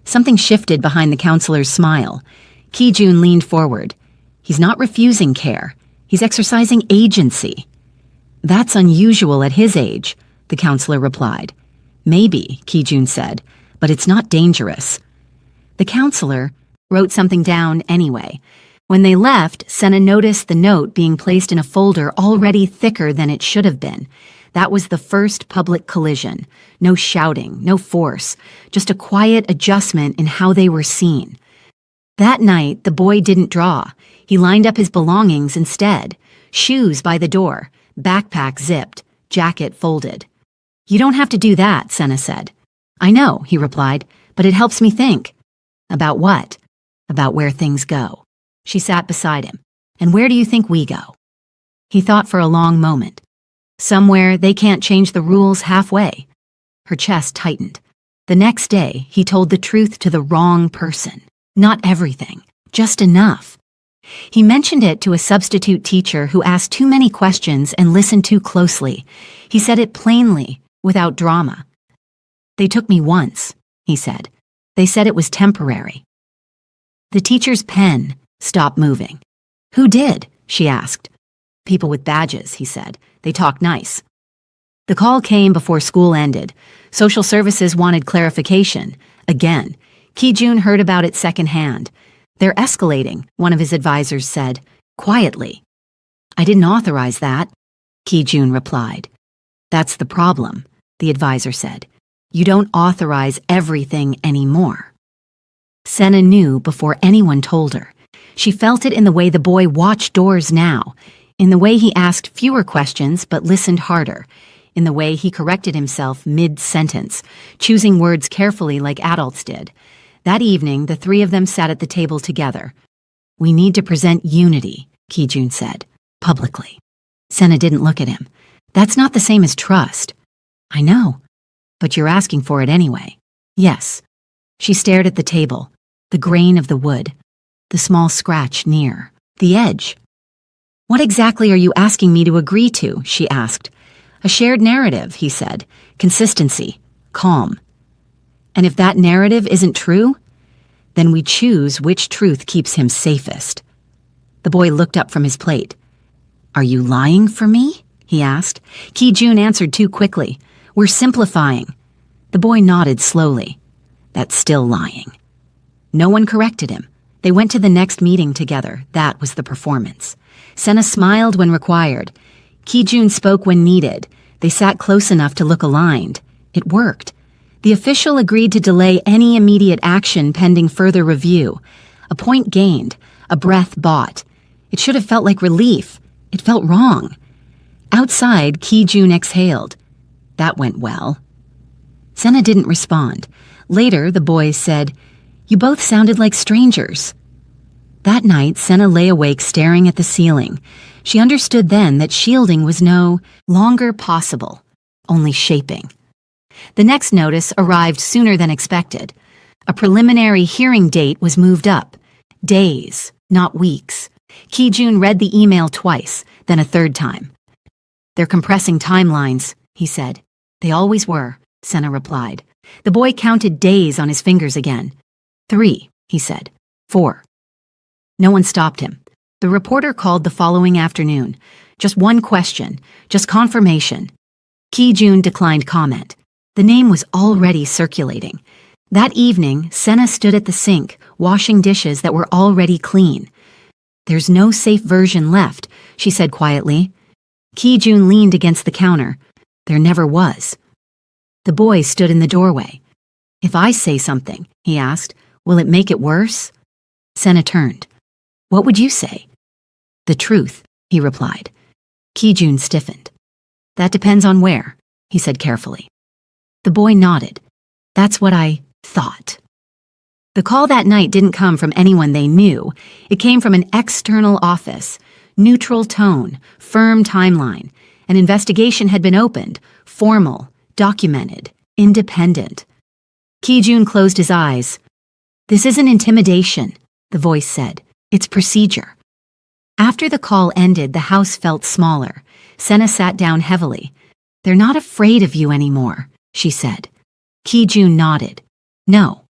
Something shifted behind the counselor's smile. Ki-jun leaned forward. "He's not refusing care. He's exercising agency." "That's unusual at his age," the counselor replied. "Maybe," Ki-jun said, "but it's not dangerous." The counselor wrote something down anyway. When they left, Senna noticed the note being placed in a folder already thicker than it should have been. That was the first public collision. No shouting, no force, just a quiet adjustment in how they were seen. That night, the boy didn't draw. He lined up his belongings instead. Shoes by the door, backpack zipped, jacket folded. "You don't have to do that," Senna said. "I know," he replied, "but it helps me think." "About what?" "About where things go." She sat beside him. "And where do you think we go?" He thought for a long moment. "Somewhere they can't change the rules halfway." Her chest tightened. The next day, he told the truth to the wrong person. Not everything, just enough. He mentioned it to a substitute teacher who asked too many questions and listened too closely. He said it plainly, without drama. "They took me once," he said. They said it was temporary. The teacher's pen stopped moving. Who did? She asked. People with badges, he said. They talk nice. The call came before school ended. Social services wanted clarification. Again, Ki-jun heard about it secondhand. They're escalating, one of his advisors said, quietly. I didn't authorize that, Ki-jun replied. That's the problem, the advisor said. You don't authorize everything anymore. Senna knew before anyone told her. She felt it in the way the boy watched doors now, in the way he asked fewer questions but listened harder, in the way he corrected himself mid-sentence, choosing words carefully like adults did. That evening, the three of them sat at the table together. We need to present unity, Ki-jun said, publicly. Senna didn't look at him. That's not the same as trust. I know, but you're asking for it anyway. Yes. She stared at the table, the grain of the wood, the small scratch near, the edge. What exactly are you asking me to agree to? She asked. A shared narrative, he said. Consistency. Calm. And if that narrative isn't true, then we choose which truth keeps him safest. The boy looked up from his plate. Are you lying for me? He asked. Ki-jun answered too quickly. We're simplifying. The boy nodded slowly. That's still lying. No one corrected him. They went to the next meeting together. That was the performance. Senna smiled when required. Ki-jun spoke when needed. They sat close enough to look aligned. It worked. The official agreed to delay any immediate action pending further review. A point gained, a breath bought. It should have felt like relief. It felt wrong. Outside, Ki-jun exhaled. That went well. Senna didn't respond. Later, the boys said, You both sounded like strangers. That night, Senna lay awake staring at the ceiling. She understood then that shielding was no longer possible, only shaping. The next notice arrived sooner than expected. A preliminary hearing date was moved up. Days, not weeks. Ki-jun read the email twice, then a third time. They're compressing timelines, he said. They always were, Senna replied. The boy counted days on his fingers again. 3, he said. 4. No one stopped him. The reporter called the following afternoon. Just one question, just confirmation. Ki-jun declined comment. The name was already circulating. That evening, Senna stood at the sink, washing dishes that were already clean. There's no safe version left, she said quietly. Ki-jun leaned against the counter. There never was. The boy stood in the doorway. If I say something, he asked, will it make it worse? Senna turned. What would you say? The truth, he replied. Ki-jun stiffened. That depends on where, he said carefully. The boy nodded. That's what I thought. The call that night didn't come from anyone they knew. It came from an external office. Neutral tone, firm timeline. An investigation had been opened. Formal, documented, independent. Ki-jun closed his eyes. This isn't intimidation, the voice said. It's procedure. After the call ended, the house felt smaller. Senna sat down heavily. They're not afraid of you anymore, she said. Ki-jun nodded. No.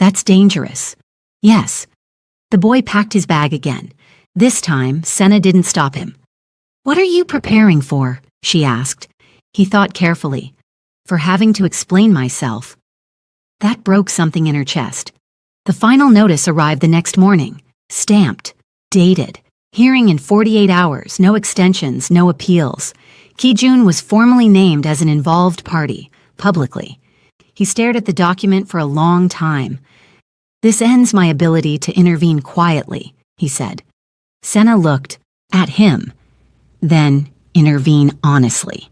That's dangerous. Yes. The boy packed his bag again. This time, Senna didn't stop him. What are you preparing for? She asked. He thought carefully. For having to explain myself. That broke something in her chest. The final notice arrived the next morning. Stamped. Dated. Hearing in 48 hours. No extensions, no appeals. Ki-jun was formally named as an involved party, publicly. He stared at the document for a long time. This ends my ability to intervene quietly, he said. Senna looked at him, then intervene honestly.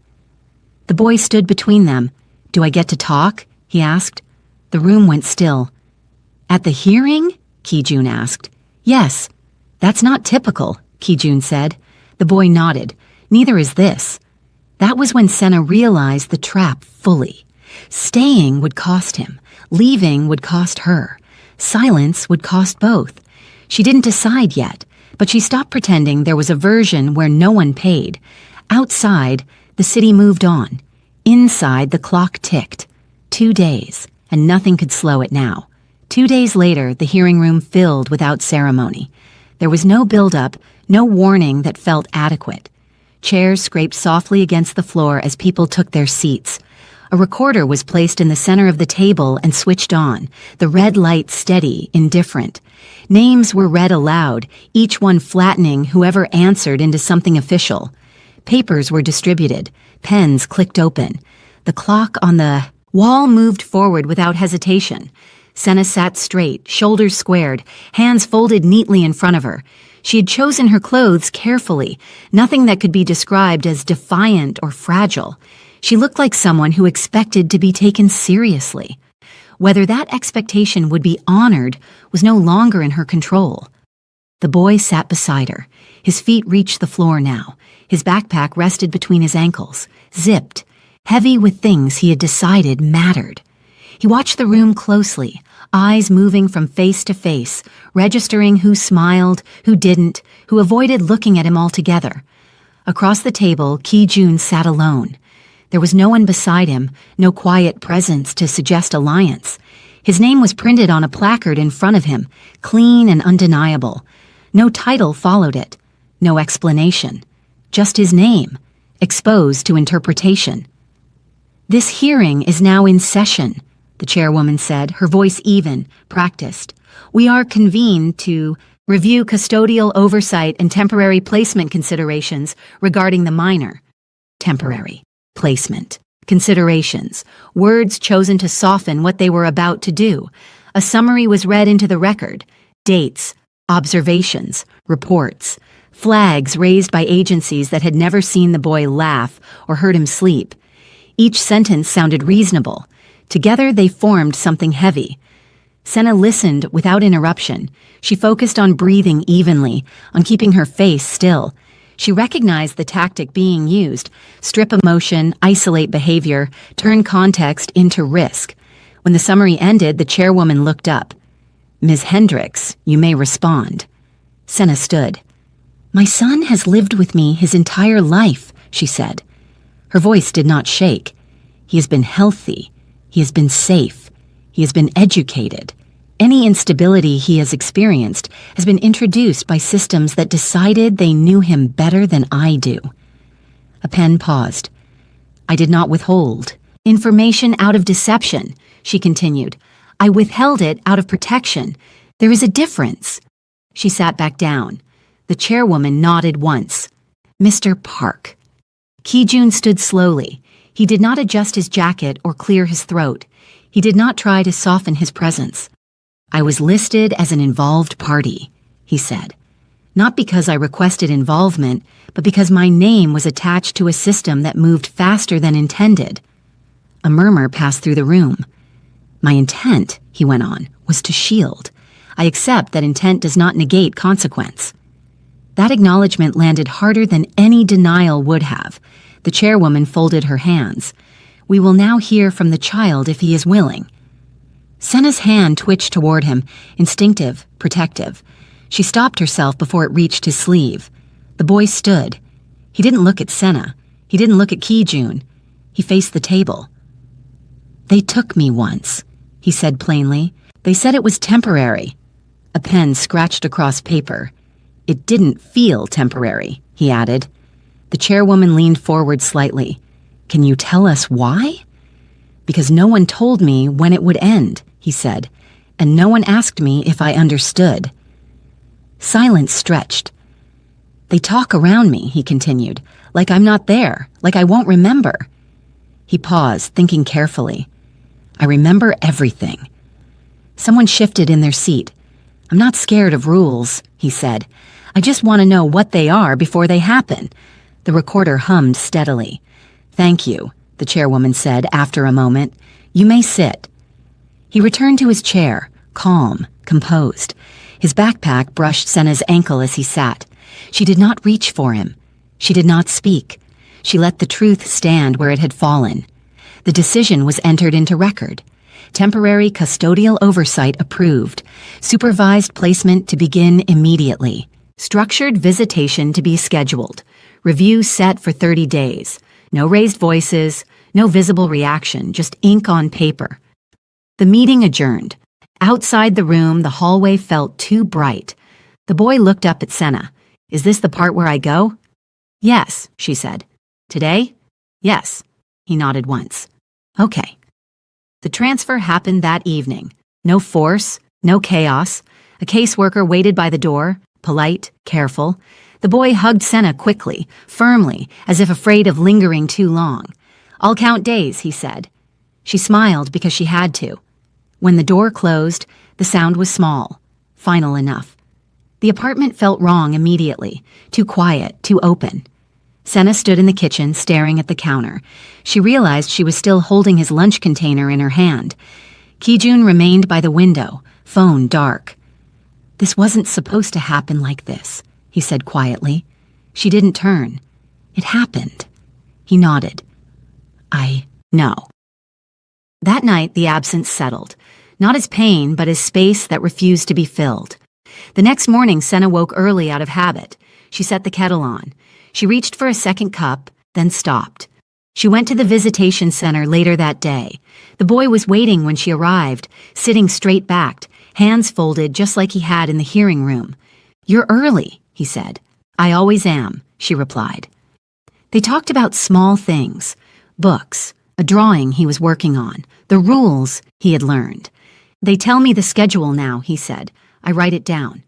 The boy stood between them. Do I get to talk? He asked. The room went still. At the hearing? Ki-jun asked. Yes. That's not typical, Ki-jun said. The boy nodded. Neither is this. That was when Senna realized the trap fully. Staying would cost him. Leaving would cost her. Silence would cost both. She didn't decide yet, but she stopped pretending there was a version where no one paid. Outside, the city moved on. Inside, the clock ticked. 2 days, and nothing could slow it now. 2 days later, the hearing room filled without ceremony. There was no build-up, no warning that felt adequate. Chairs scraped softly against the floor as people took their seats. A recorder was placed in the center of the table and switched on, the red light steady, indifferent. Names were read aloud, each one flattening whoever answered into something official. Papers were distributed. Pens clicked open. The clock on the wall moved forward without hesitation. Senna sat straight, shoulders squared, hands folded neatly in front of her. She had chosen her clothes carefully, nothing that could be described as defiant or fragile. She looked like someone who expected to be taken seriously. Whether that expectation would be honored was no longer in her control. The boy sat beside her. His feet reached the floor now. His backpack rested between his ankles, zipped, heavy with things he had decided mattered. He watched the room closely, eyes moving from face to face, registering who smiled, who didn't, who avoided looking at him altogether. Across the table, Ki-jun sat alone. There was no one beside him, no quiet presence to suggest alliance. His name was printed on a placard in front of him, clean and undeniable. No title followed it, no explanation. Just his name, exposed to interpretation. "This hearing is now in session," the chairwoman said, her voice even, practiced. "We are convened to review custodial oversight and temporary placement considerations regarding the minor." Temporary, placement, considerations, words chosen to soften what they were about to do. A summary was read into the record. Dates, observations, reports, flags raised by agencies that had never seen the boy laugh or heard him sleep. Each sentence sounded reasonable. Together they formed something heavy. Senna listened without interruption. She focused on breathing evenly, on keeping her face still. She recognized the tactic being used: strip emotion, isolate behavior, turn context into risk. When the summary ended, the chairwoman looked up. "Ms. Hendricks, you may respond." Senna stood. "My son has lived with me his entire life," she said. Her voice did not shake. "He has been healthy. He has been safe. He has been educated. Any instability he has experienced has been introduced by systems that decided they knew him better than I do." A pen paused. "I did not withhold information out of deception," she continued. "I withheld it out of protection. There is a difference." She sat back down. The chairwoman nodded once. "Mr. Park." Ki-jun stood slowly. He did not adjust his jacket or clear his throat. He did not try to soften his presence. "I was listed as an involved party," he said. "Not because I requested involvement, but because my name was attached to a system that moved faster than intended." A murmur passed through the room. "My intent," he went on, "was to shield. I accept that intent does not negate consequence." That acknowledgement landed harder than any denial would have. The chairwoman folded her hands. "We will now hear from the child if he is willing." Senna's hand twitched toward him, instinctive, protective. She stopped herself before it reached his sleeve. The boy stood. He didn't look at Senna. He didn't look at Ki-jun. He faced the table. "They took me once," he said plainly. "They said it was temporary." A pen scratched across paper. "It didn't feel temporary," he added. The chairwoman leaned forward slightly. "Can you tell us why?" "Because no one told me when it would end," he said, "and no one asked me if I understood." Silence stretched. "They talk around me," he continued, "like I'm not there, like I won't remember." He paused, thinking carefully. "I remember everything." Someone shifted in their seat. "I'm not scared of rules," he said. "I just want to know what they are before they happen." The recorder hummed steadily. "Thank you," the chairwoman said after a moment. "You may sit." He returned to his chair, calm, composed. His backpack brushed Senna's ankle as he sat. She did not reach for him. She did not speak. She let the truth stand where it had fallen. The decision was entered into record. Temporary custodial oversight approved. Supervised placement to begin immediately. Structured visitation to be scheduled. Review set for 30 days. No raised voices, no visible reaction, just ink on paper. The meeting adjourned. Outside the room, the hallway felt too bright. The boy looked up at Senna. "Is this the part where I go?" "Yes," she said. "Today?" "Yes." He nodded once. "Okay." The transfer happened that evening. No force, no chaos. A caseworker waited by the door, polite, careful. The boy hugged Senna quickly, firmly, as if afraid of lingering too long. "I'll count days," he said. She smiled because she had to. When the door closed, the sound was small, final enough. The apartment felt wrong immediately, too quiet, too open. Senna stood in the kitchen, staring at the counter. She realized she was still holding his lunch container in her hand. Ki-jun remained by the window, phone dark. "This wasn't supposed to happen like this," he said quietly. She didn't turn. "It happened." He nodded. "I know." That night, the absence settled. Not as pain, but as space that refused to be filled. The next morning, Senna woke early out of habit. She set the kettle on. She reached for a second cup, then stopped. She went to the visitation center later that day. The boy was waiting when she arrived, sitting straight-backed, hands folded just like he had in the hearing room. "You're early," he said. "I always am," she replied. They talked about small things, books, a drawing he was working on, the rules he had learned. "They tell me the schedule now," he said. "I write it down."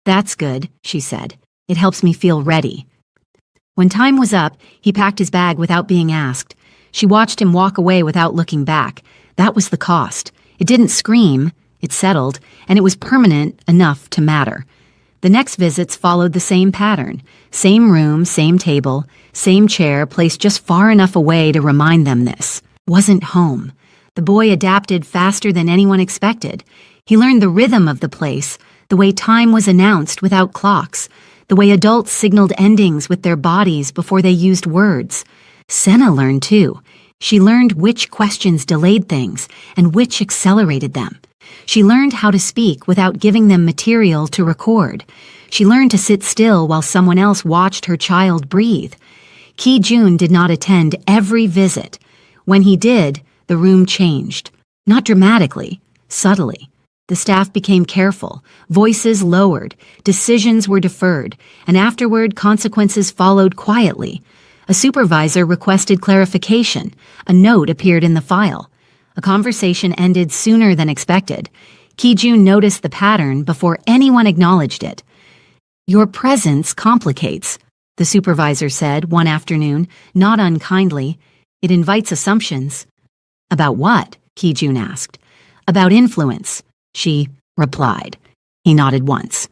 "That's good," she said. "It helps me feel ready." When time was up, he packed his bag without being asked. She watched him walk away without looking back. That was the cost. It didn't scream, it settled, and it was permanent enough to matter. The next visits followed the same pattern. Same room, same table, same chair placed just far enough away to remind them this wasn't home. The boy adapted faster than anyone expected. He learned the rhythm of the place, the way time was announced without clocks, the way adults signaled endings with their bodies before they used words. Senna learned too. She learned which questions delayed things and which accelerated them. She learned how to speak without giving them material to record. She learned to sit still while someone else watched her child breathe. Ki-jun did not attend every visit. When he did, the room changed. Not dramatically, subtly. The staff became careful, voices lowered, decisions were deferred, and afterward consequences followed quietly. A supervisor requested clarification. A note appeared in the file. A conversation ended sooner than expected. Ki-jun noticed the pattern before anyone acknowledged it. "Your presence complicates," the supervisor said one afternoon, not unkindly. "It invites assumptions." "About what?" Ki-jun asked. "About influence," she replied. He nodded once.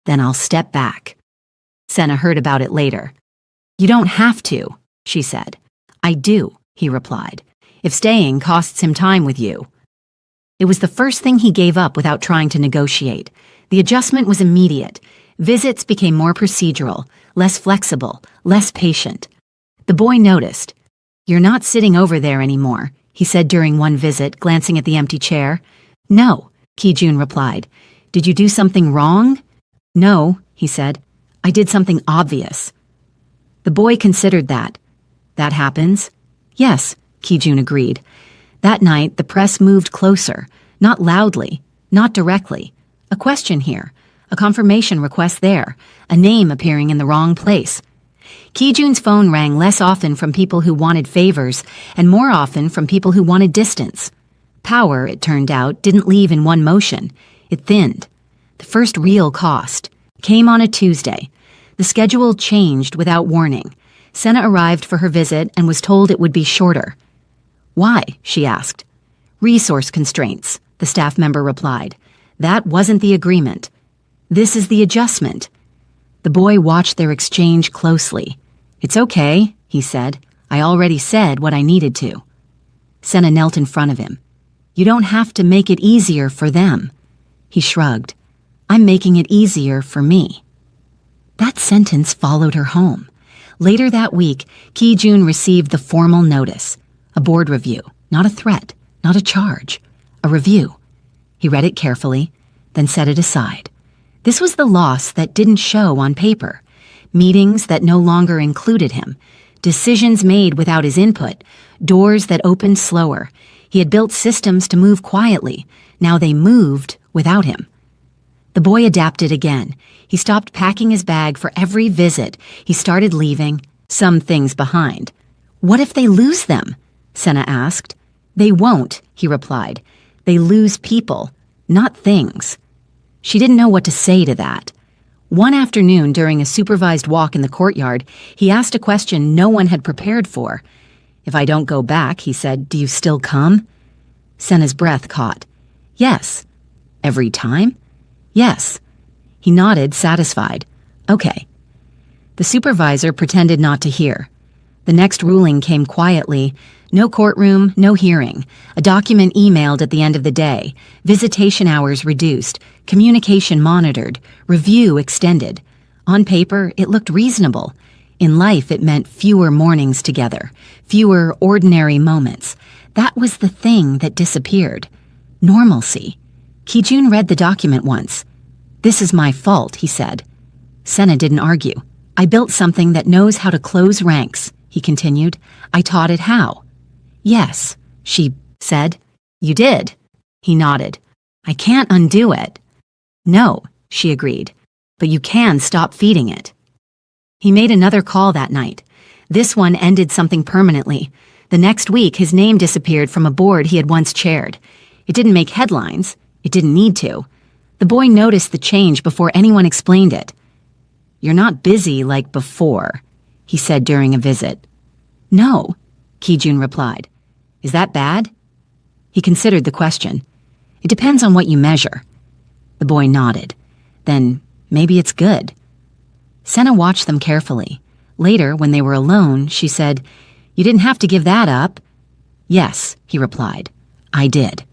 "Then I'll step back." Senna heard about it later. "You don't have to," she said. "I do," he replied. "If staying costs him time with you." It was the first thing he gave up without trying to negotiate. The adjustment was immediate. Visits became more procedural, less flexible, less patient. The boy noticed. "You're not sitting over there anymore," he said during one visit, glancing at the empty chair. "No," Ki-jun replied. "Did you do something wrong?" "No," he said. "I did something obvious." The boy considered that. "That happens?" "Yes," Ki-jun agreed. That night, the press moved closer, not loudly, not directly. A question here, a confirmation request there, a name appearing in the wrong place. Ki-jun's phone rang less often from people who wanted favors and more often from people who wanted distance. Power, it turned out, didn't leave in one motion. It thinned. The first real cost came on a Tuesday. The schedule changed without warning. Senna arrived for her visit and was told it would be shorter. "Why?" she asked. "Resource constraints," the staff member replied. "That wasn't the agreement. This is the adjustment." The boy watched their exchange closely. "It's okay," he said. "I already said what I needed to." Senna knelt in front of him. "You don't have to make it easier for them." He shrugged. "I'm making it easier for me." That sentence followed her home. Later that week, Ki-jun received the formal notice. A board review, not a threat, not a charge. A review. He read it carefully, then set it aside. This was the loss that didn't show on paper. Meetings that no longer included him. Decisions made without his input. Doors that opened slower. He had built systems to move quietly. Now they moved without him. The boy adapted again. He stopped packing his bag for every visit. He started leaving some things behind. What if they lose them? Senna asked. They won't, he replied. They lose people, not things. She didn't know what to say to that. One afternoon, during a supervised walk in the courtyard, he asked a question no one had prepared for. If I don't go back, he said, do you still come? Senna's breath caught. Yes. Every time? Yes. He nodded, satisfied. Okay. The supervisor pretended not to hear. The next ruling came quietly. No courtroom, no hearing. A document emailed at the end of the day. Visitation hours reduced. Communication monitored. Review extended. On paper, it looked reasonable. In life, it meant fewer mornings together. Fewer ordinary moments. That was the thing that disappeared. Normalcy. Kijun read the document once. This is my fault, he said. Senna didn't argue. I built something that knows how to close ranks, he continued. I taught it how. Yes, she said. You did. He nodded. I can't undo it. No, she agreed. But you can stop feeding it. He made another call that night. This one ended something permanently. The next week, his name disappeared from a board he had once chaired. It didn't make headlines. It didn't need to. The boy noticed the change before anyone explained it. You're not busy like before, he said during a visit. No, Kijun replied. Is that bad? He considered the question. It depends on what you measure. The boy nodded. Then maybe it's good. Senna watched them carefully. Later, when they were alone, she said, You didn't have to give that up. Yes, he replied. I did.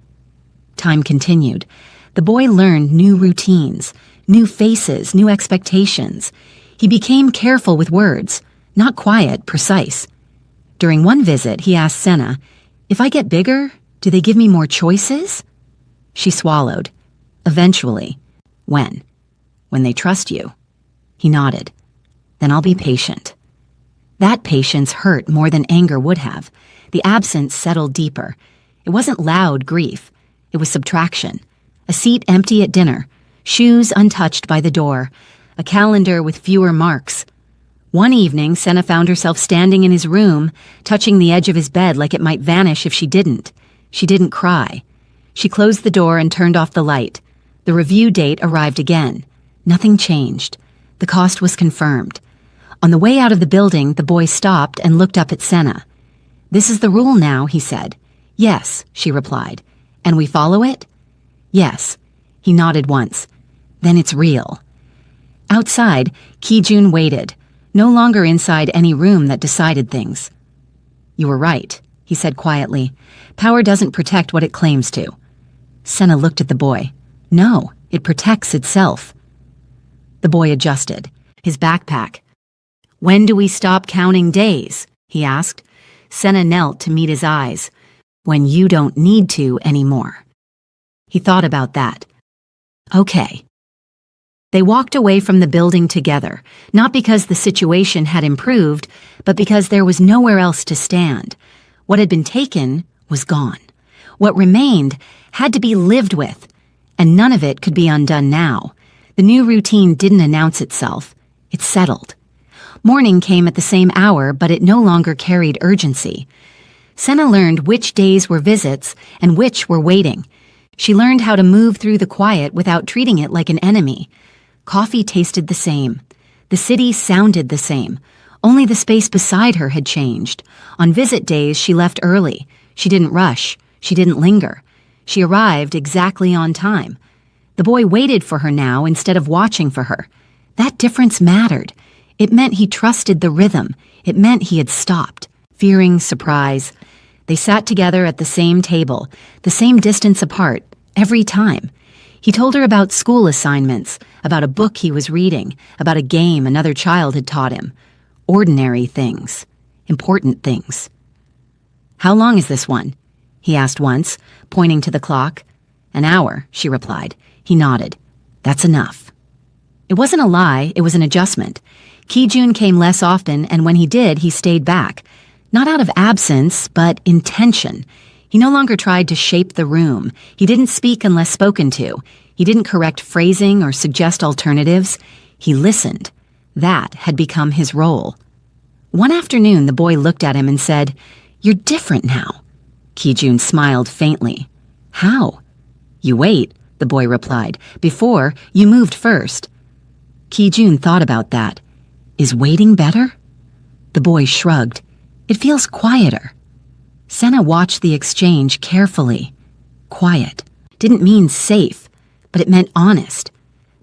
Time continued. The boy learned new routines, new faces, new expectations. He became careful with words, not quiet, precise. During one visit, he asked Senna, If I get bigger, do they give me more choices? She swallowed. Eventually. When? When they trust you. He nodded. Then I'll be patient. That patience hurt more than anger would have. The absence settled deeper. It wasn't loud grief. It was subtraction. A seat empty at dinner, shoes untouched by the door, a calendar with fewer marks. One evening, Senna found herself standing in his room, touching the edge of his bed like it might vanish if she didn't. She didn't cry. She closed the door and turned off the light. The review date arrived again. Nothing changed. The cost was confirmed. On the way out of the building, the boy stopped and looked up at Senna. This is the rule now, he said. Yes, she replied. And we follow it? Yes. He nodded once. Then it's real. Outside, Kijun waited, no longer inside any room that decided things. You were right, he said quietly. Power doesn't protect what it claims to. Senna looked at the boy. No, it protects itself. The boy adjusted, his backpack. When do we stop counting days? He asked. Senna knelt to meet his eyes. When you don't need to anymore. He thought about that. Okay. They walked away from the building together, not because the situation had improved, but because there was nowhere else to stand. What had been taken was gone. What remained had to be lived with, and none of it could be undone now. The new routine didn't announce itself. It settled. Morning came at the same hour, but it no longer carried urgency. Senna learned which days were visits and which were waiting. She learned how to move through the quiet without treating it like an enemy. Coffee tasted the same. The city sounded the same. Only the space beside her had changed. On visit days, she left early. She didn't rush. She didn't linger. She arrived exactly on time. The boy waited for her now instead of watching for her. That difference mattered. It meant he trusted the rhythm. It meant he had stopped, fearing surprise. They sat together at the same table, the same distance apart, every time. He told her about school assignments, about a book he was reading, about a game another child had taught him. Ordinary things. Important things. How long is this one? He asked once, pointing to the clock. An hour, she replied. He nodded. That's enough. It wasn't a lie, it was an adjustment. Kijun came less often, and when he did, he stayed back. Not out of absence, but intention. He no longer tried to shape the room. He didn't speak unless spoken to. He didn't correct phrasing or suggest alternatives. He listened. That had become his role. One afternoon, the boy looked at him and said, "You're different now." Ki-jun smiled faintly. "How?" "You wait," the boy replied. "Before, you moved first." Ki-jun thought about that. "Is waiting better?" The boy shrugged. "It feels quieter." Senna watched the exchange carefully. Quiet didn't mean safe, but it meant honest.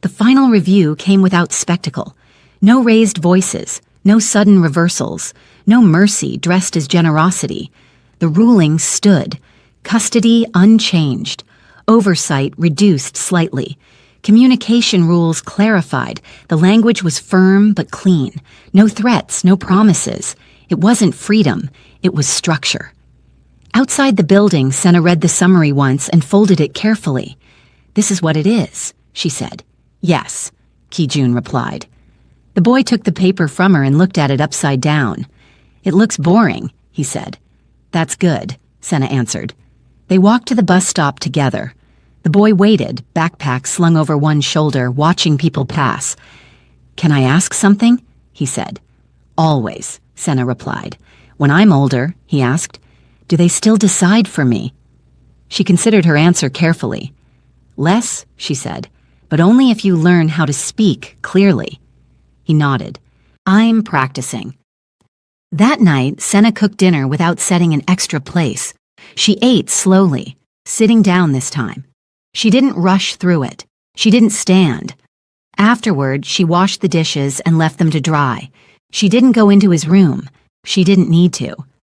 The final review came without spectacle. No raised voices, no sudden reversals, no mercy dressed as generosity. The ruling stood, custody unchanged, oversight reduced slightly. Communication rules clarified. The language was firm but clean. No threats, no promises. It wasn't freedom, it was structure. Outside the building, Senna read the summary once and folded it carefully. "This is what it is," she said. "Yes," Ki-jun replied. The boy took the paper from her and looked at it upside down. "It looks boring," he said. "That's good," Senna answered. They walked to the bus stop together. The boy waited, backpack slung over one shoulder, watching people pass. "Can I ask something?" he said. "Always," Senna replied. "When I'm older," he asked, "do they still decide for me?" She considered her answer carefully. "Less," she said, "but only if you learn how to speak clearly." He nodded. "I'm practicing." That night, Senna cooked dinner without setting an extra place. She ate slowly, sitting down this time. She didn't rush through it. She didn't stand. Afterward, she washed the dishes and left them to dry. She didn't go into his room. She didn't need to.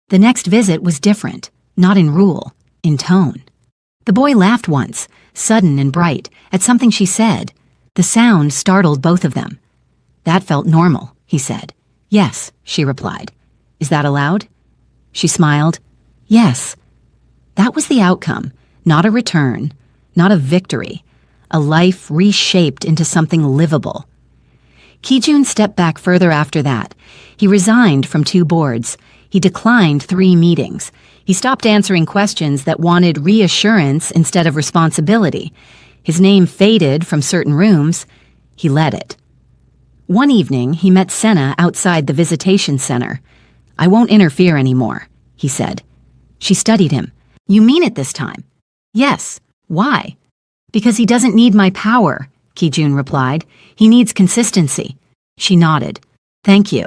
The next visit was different, not in rule, in tone. The boy laughed once, sudden and bright, at something she said. The sound startled both of them. "That felt normal," he said. "Yes," she replied. "Is that allowed?" She smiled. "Yes." That was the outcome, not a return, not a victory, a life reshaped into something livable. Ki-jun stepped back further after that. He resigned from 2 boards. He declined 3 meetings. He stopped answering questions that wanted reassurance instead of responsibility. His name faded from certain rooms. He let it. One evening, he met Senna outside the visitation center. "I won't interfere anymore," he said. She studied him. "You mean it this time?" "Yes. Why?" "Because he doesn't need my power," Ki-jun replied. "He needs consistency." She nodded. "Thank you."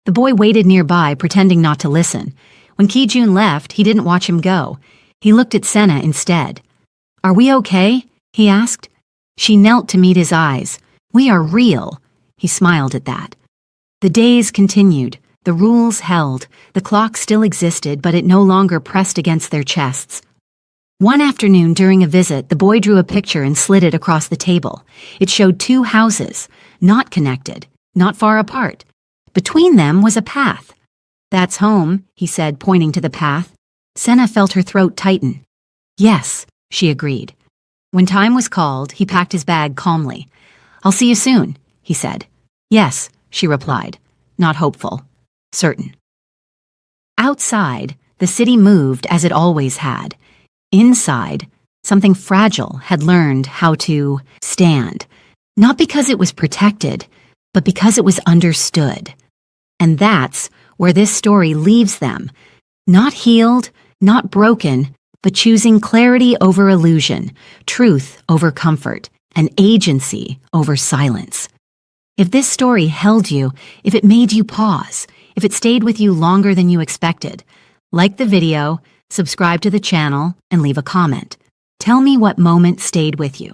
The boy waited nearby, pretending not to listen. When Ki-jun left, he didn't watch him go. He looked at Senna instead. "Are we okay?" he asked. She knelt to meet his eyes. "We are real." He smiled at that. The days continued. The rules held. The clock still existed, but it no longer pressed against their chests. One afternoon during a visit, the boy drew a picture and slid it across the table. It showed 2 houses, not connected, not far apart. Between them was a path. "That's home," he said, pointing to the path. Senna felt her throat tighten. "Yes," she agreed. When time was called, he packed his bag calmly. "I'll see you soon," he said. "Yes," she replied, not hopeful, certain. Outside, the city moved as it always had. Inside, something fragile had learned how to stand, not because it was protected, but because it was understood. And that's where this story leaves them, not healed, not broken, but choosing clarity over illusion, truth over comfort, and agency over silence. If this story held you, if it made you pause, if it stayed with you longer than you expected, like the video, subscribe to the channel, and leave a comment. Tell me what moment stayed with you.